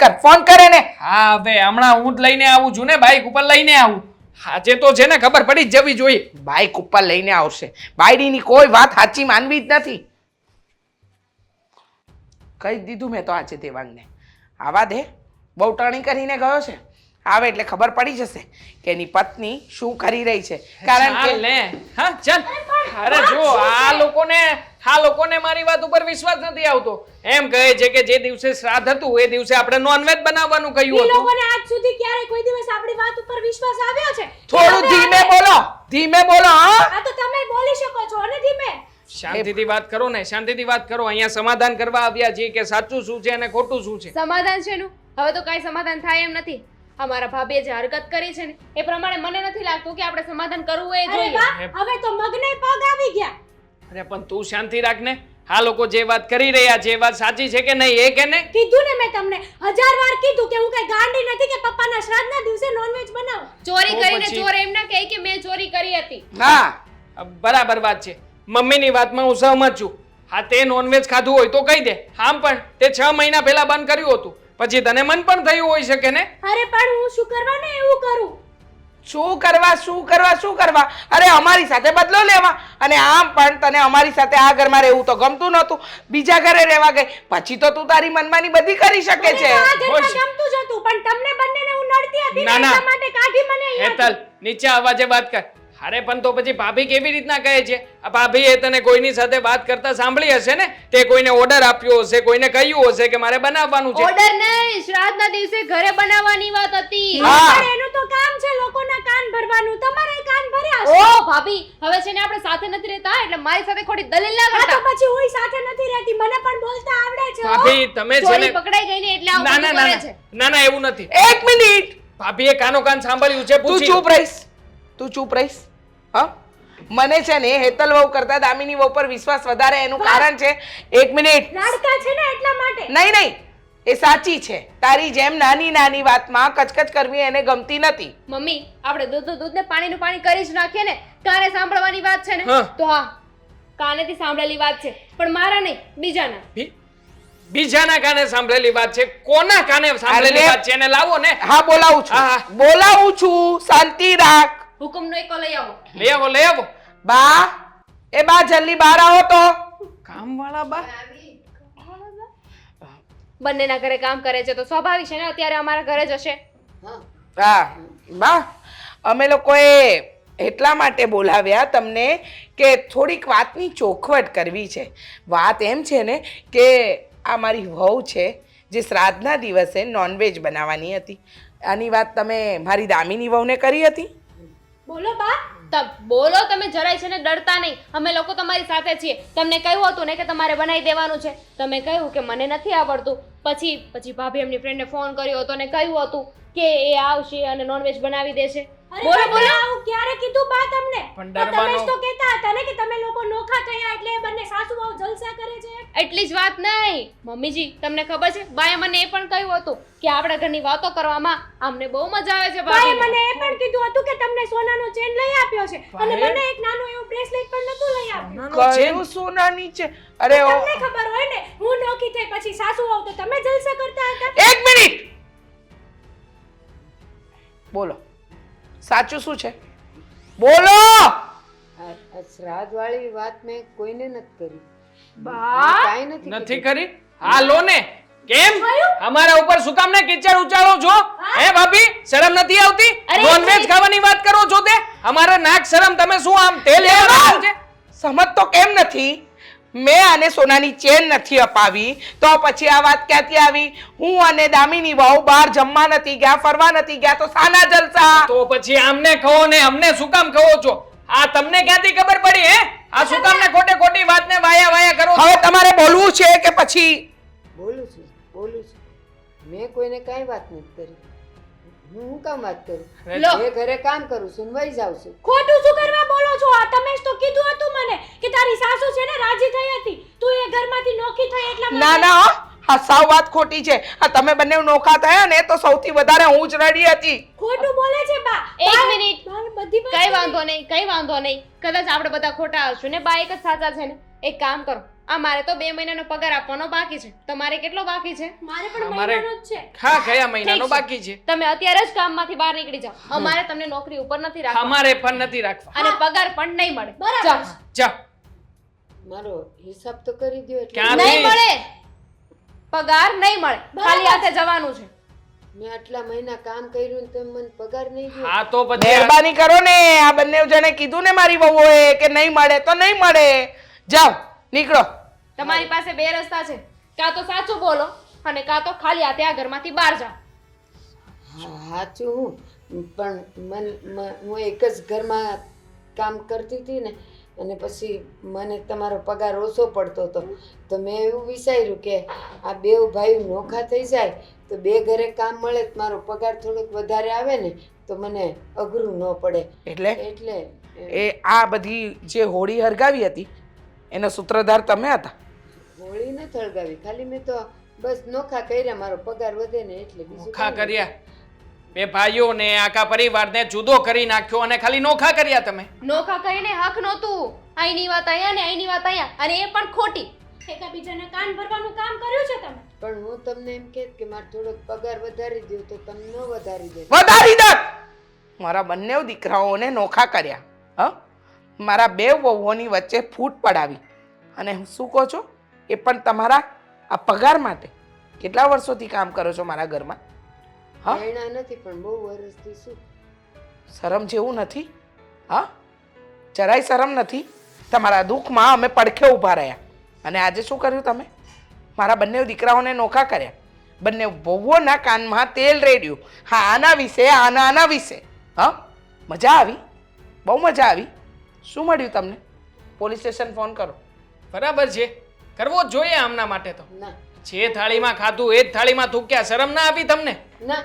કરે ને. હા હવે હમણાં હું જ લઈને આવું છું ને, બાઈક ઉપર લઈને આવું. આજે તો છે ને ખબર પડી જ જવી જોઈએ. બાઈક ઉપર લઈને આવશે, બાયડીની કોઈ વાત સાચી માનવી જ નથી. કહી દીધું મેં તો આજે દેવાંગને, આવા દે, બહુ ટણી કરીને ગયો છે. આવે એટલે ખબર પડી જશે કે એની પત્ની શું કરી રહી છે. કારણ કે ચાલ ને, હા ચાલ. અરે જો આ લોકોને મારી વાત ઉપર વિશ્વાસ નથી આવતો. એમ કહે છે કે જે દિવસે શ્રાદ્ધ હતું એ દિવસે આપણે નોનવેજ બનાવવાનું કહ્યું ઈ હતું. લોકોને આજ સુધી ક્યારે કોઈ દિવસ આપણી વાત ઉપર વિશ્વાસ આવ્યો છે? થોડું ધીમે બોલો. હા આ તો તમે બોલી શકો છો ને ધીમે. શાંતિથી વાત કરો ને, શાંતિથી વાત કરો. અહીંયા સમાધાન કરવા આવ્યા છીએ કે સાચું શું છે અને ખોટું શું છે. સમાધાન છે નું? હવે તો કાંઈ સમાધાન થાય એમ નથી. અમારા ભાભીએ જે હરકત કરી છે ને એ પ્રમાણે મને નથી લાગતું કે આપણે સમાધાન કરવું હોય એ અરે જોઈએ. વાહ, હવે તો મગને પગ આવી ગયા. અરે પણ તું શાંતિ રાખ ને. આ લોકો જે વાત કરી રહ્યા છે એ વાત સાચી છે કે નહીં એ કે ને? કીધું ને મેં તમને 1000 વાર કીધું કે હું કઈ ગાંડી નથી કે પપ્પાના શ્રાદ્ધના દિવસે નોનવેજ બનાવું. ચોરી તો કરીને પછી- ચોર એમ ના કહે કે મેં ચોરી કરી હતી. હા બરાબર વાત છે. મમ્મીની વાતમાં હું સહમત છું. હા તે નોનવેજ ખાધું હોય તો કહી દે. આમ પણ તે 6 મહિના પહેલા બંધ કર્યું હતું, પછી તને મન પણ થયું હોઈ શકે ને. અરે પણ હું શું કરવા ને એવું કરું? શું કરવા? અરે અમારી સાથે બદલો લેવા, અને આમ પણ તને અમારી સાથે આ ઘરમાં રહેવું તો ગમતું નહોતું, બીજા ઘરે રહેવા ગઈ, પછી તો તું તારી મનમાની બધી કરી શકે છે. આ ઘરમાં હોશ. ગમતું જ હતું પણ તમને બંનેને હું નડતી હતી ને ના, ના. એટલા માટે કાઢી મને અહીંયાથી. હેતલ નીચે અવાજે વાત કર. અરે પણ તો પછી ભાભી કેવી રીતના કહે છે? આ ભાભીએ તને કોઈની સાથે વાત કરતા સાંભળી હશે ને? તે કોઈને ઓર્ડર આપ્યો હશે, કોઈને કહ્યું હશે કે મારે બનાવવાનું છે. ઓર્ડર નહીં, શ્રાદ્ધના દિવસે ઘરે બનાવવાની વાત હતી. હા. પણ એનું તો કામ છે લોકોના કાન ભરવાનું. તમારે કાન ભર્યા છે. ઓ ભાભી, હવે છે ને આપણે સાથે નથી રહેતા એટલે મારી સાથે ખોટી દલીલ ના આ તો કરતા. પછી હું સાથે નથી રહેતી, મને પણ બોલતા આવડે છે હો. ભાભી તમે છે ચોરી ને પકડાઈ ગઈ ને એટલે આવું ના ના બધું ના કરે છે. ના ના એવું નથી. એક મિનિટ, ભાભીએ કાનો કાન સાંભળ્યું છે, તું પૂછી ચૂપ રહીશ. હા, મને છે ને હેતલ વહુ કરતા દામિની વહુ પર વિશ્વાસ વધારે, એનું કારણ છે, એક મિનિટ, લાડકા છે ને એટલા માટે. નહીં, એ સાચી છે. તારી જેમ નાની વાતમાં કચકચ કરવી એને ગમતી નથી. મમ્મી, આપણે દૂધનું દૂધ ને પાણીનું પાણી કરી જ નાખીએ ને. કાને સાંભળવાની વાત છે ને હા. તો હા, કાનેથી સાંભળેલી વાત છે, પણ મારા નહીં, બીજાના. બીજાના કાને સાંભળેલી વાત છે. કોના કાને સાંભળેલી અરે. વાત છે એને લાવો ને. હા, બોલાવું છું, શાંતિ રાખ. હુકમનો એકો લઈ આવો. લઈ આવો. બા જલ્દી બહાર આવો તો. કામવાળા બા? બંનેના ઘરે કામ કરે છે તો સ્વાભાવિક છે ને અત્યારે અમારા ઘરે જ હશે. હા બા, અમે લોકોએ એટલા માટે બોલાવ્યા તમને કે થોડીક વાતની ચોખવટ કરવી છે. વાત એમ છે ને કે આ મારી વહુ છે જે શ્રાદ્ધના દિવસે નોનવેજ બનાવવાની હતી. આની વાત તમે મારી દામિની વહુને કરી હતી? બોલો બા. બોલો તમે, જરાય છે ને ડરતા નહીં. અમે લોકો તમારી સાથે છીએ. તમને કહ્યું હતું ને કે તમારે બનાવી દેવાનું છે, તમે કહ્યું કે મને નથી આવડતું. પછી ભાભી એમની ફ્રેન્ડને ફોન કર્યો હતો ને કહ્યું હતું કે એ આવશે અને નોનવેજ બનાવી દેશે. અરે બોલો પણ આવું ક્યારે કીધું બા તમને? પણ તો તમે જ ડરવાનો- તો કહેતા હતા ને કે તમે લોકો નોખા થયા એટલે એ બંને સાસુ વહુ જલસા કરે છે. એટલી જ વાત નહીં મમ્મીજી, તમને ખબર છે બાએ મને એ પણ કહ્યું હતું કે આપણા ઘરની વાતો કરવામાં અમને બહુ મજા આવે છે. બાએ ભાભીને. મને એ પણ કીધું હતું કે તમને સોનાનો ચેન લઈ આપ્યો છે અને બાએ? મને એક નાનું એવું બ્રેસલેટ પણ નતું લઈ આપ્યું. કયું સોનાની છે? અરે ઓ, તમને ખબર હોય ને, હું નોખી થઈ પછી સાસુ વહુ તો તમે જલસા કરતા હતા. એક મિનિટ, બોલો સાચું શું છે? બોલો. શ્રાદ્ધ વાળી વાત મેં કોઈને નથી કરી. બા કાંઈ નથી નથી કરી? હા લો ને. કેમ અમારા ઉપર શું કામ ને કીચડ ઉચાળો છો હે ભાભી શરમ નથી આવતી નોનવેજ ખાવાની વાત કરો છો તે અમારે નાક શરમ તમે શું આમ તેલ લેવાનું છે સમજતો કેમ નથી મેં આને સોનાની ચેન નથી અપાવી તો પછી આ વાત ક્યાંથી આવી? હું અને દામિની વહુ બહાર જમવા નથી ગયા, ફરવા નથી ગયા, તો સાના જલસા? તો પછી આમને કહો ને અમને શું કામ કહો છો? આ તમને ક્યાંથી ખબર પડી હે? આ શું કામ ને ખોટે ખોટી વાતને વાયા કરો છો? હવે તમારે બોલવું છે કે પછી? બોલું છું મેં કોઈને કાંઈ વાત નથી કરી. હું કામ વાત કરું? લો. એ ઘરે કામ કરું છું ને વહી જાઉં છું. ખોટું શું કરવા બોલો છો? આ તમે જ તો કીધું હતું મને કે તારી સાસુ છે ને રાજી થઈ હતી, તું એ ઘરમાંથી નોખી થઈ એટલા માટે. ના ના હો, આ સાવ વાત ખોટી છે. આ તમે બંને નોખા થયા ને તો સૌથી વધારે હું જ રડી હતી. ખોટું બોલે છે બા. એક બા, મિનિટ. બા, બધી વાત કઈ છે. વાંધો નહીં, કઈ વાંધો નહીં. કદાચ આપણે બધા ખોટા હશું ને બા એક જ સાચા છે ને. એક કામ કરો, આ મારે તો 2 મહિનાનો પગાર આપવાનો બાકી છે. તમારે કેટલો બાકી છે? મારે પણ અમારે મહિનાનો જ છે. હા કયા મહિનાનો ઠીક છે. બાકી છે તમે અત્યારે જ કામમાંથી બહાર નીકળી જાઓ. અમારે તમને નોકરી ઉપર નથી રાખવા અમારે પણ નથી રાખવા અને પગાર પણ નહીં મળે. બરાબર જાઓ. છે. જા મારો હિસાબ તો કરી દો એટલે. ક્યાંથી? નહીં મળે, પગાર નહીં મળે, ખાલી હાથે જવાનું છે. મેં આટલા મહિના કામ કર્યું ને તમે મને પગાર નહીં દો. હા તો પછી મહેરબાની કરો ને, આ બંને જણે કીધું ને મારી વહુએ કે નહીં મળે તો નહીં મળે. જાઓ નીકળો. તમારી પાસે 2 રસ્તા છે, કાં તો સાચું બોલો અને કાં તો ખાલી હાથે આ ઘરમાંથી બહાર જાઓ. સાચું હું પણ હું એક જ ઘરમાં કામ કરતી હતી ને અને પછી મને તમારો પગાર ઓછો પડતો હતો તો મેં એવું વિચાર્યું કે આ 2 ભાઈઓ નોખા થઈ જાય તો 2 ઘરે કામ મળે તો મારો પગાર થોડોક વધારે આવે ને તો મને અઘરું ન પડે એટલે એ આ બધી જે હોળી હરગાવી હતી એનો સૂત્રધાર તમે હતા? હોળી ન થળગાવી, ખાલી મેં તો બસ નોખા કર્યા મારો પગાર વધે ને એટલે બીજું નોખા કાંઈ કર્યા 2 ભાઈઓને આખા પરિવારને જુદો કરી નાખ્યો અને ખાલી નોખા કર્યા તમે નોખા કહીને હક નહોતું. અહીંની વાત અહીંયા ને અહીંની વાત અહીંયા, અને એ પણ ખોટી. એકાબીજાને કાન ભરવાનું કામ કર્યું છે તમે. પણ હું તમને એમ કહેત કે મારે થોડોક પગાર વધારી દો તો તમે ન વધારી દે. વધારી દે. મારા બંને દીકરાઓને નોખા કર્યા, હ? મારા 2 વહુઓની વચ્ચે ફૂટ પડાવી અને હું શું કહો છો એ પણ તમારા આ પગાર માટે. કેટલા વર્ષોથી કામ કરો છો મારા ઘરમાં? હા, મહિના નથી પણ બહુ વર્ષથી શું શરમ જેવું નથી? હા, જરાય શરમ નથી? તમારા દુઃખમાં અમે પડખે ઊભા રહ્યા અને આજે શું કર્યું તમે? મારા બંને દીકરાઓને નોખા કર્યા, બંને વહુઓના કાનમાં તેલ રેડ્યું. હા, આના વિશે આના વિશે. હા, મજા આવી? બહુ મજા આવી. શું મળ્યું તમને? પોલીસ સ્ટેશન ફોન કરો. બરાબર છે કરવો જ જોઈએ આમના માટે તો ના જે થાળીમાં ખાધું એ જ થાળીમાં થૂક્યા શરમ ના આવી તમને ના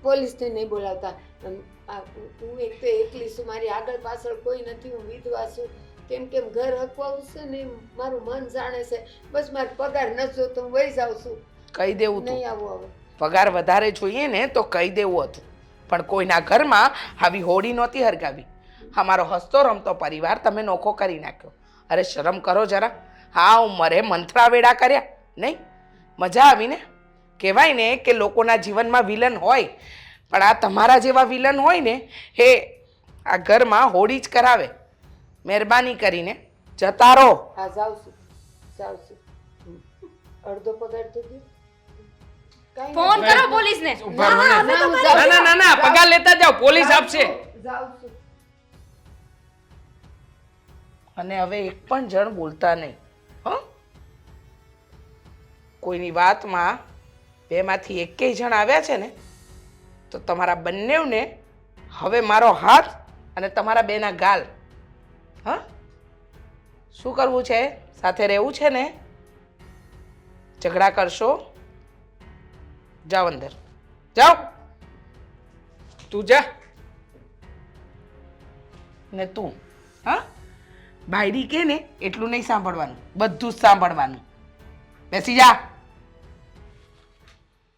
પોલીસને નહીં બોલાવતા. હું એક તો એકલી છું, મારી આગળ પાછળ કોઈ નથી, હું વિધવા છું. કેમ ઘર હકવાવું છે ને મારું મન જાણે છે. બસ મારે પગાર ન જોતો હું વહી જાઉં છું. કહી દેવું હતું. નહીં આવું હવે. પગાર વધારે જોઈએ ને તો કહી દેવું હતું, પણ કોઈના ઘરમાં આવી હોળી નહોતી હરગાવી. અમારો હસતો રમતો પરિવાર તમે નોખો કરી નાખ્યો. અરે શરમ કરો જરા. હા, ઉંમરે મંથરા વેડા કર્યા નહીં? મજા આવી ને? કહેવાય ને કે લોકોના જીવનમાં વિલન હોય, પણ આ તમારા જેવા વિલન હોય ને એ આ ઘરમાં હોળી જ કરાવે. મહેરબાની કરીને જતા રહો. હા જાઉં છું. અડધો પગાર તો દો. કાંઈ ફોન કરો પોલીસને. ઉભા રહો ને. ના, હું જાઉં છું. ના પગાર લેતા જાઓ પોલીસ આપશે જાઉં છું. અને હવે એક પણ જણ બોલતા નહીં, હં? કોઈની વાતમાં 2માંથી એકેય જણ આવ્યા છે ને તો તમારા બંનેવને હવે મારો હાથ અને તમારા 2ના ગાલ. હા, શું કરવું છે? સાથે રહેવું છે ને? ઝઘડા કરશો? જાઓ અંદર, જાઓ. તું જા ને તું, હા, બાયડી કે ને એટલું નહીં સાંભળવાનું, બધું જ સાંભળવાનું. બેસી જા.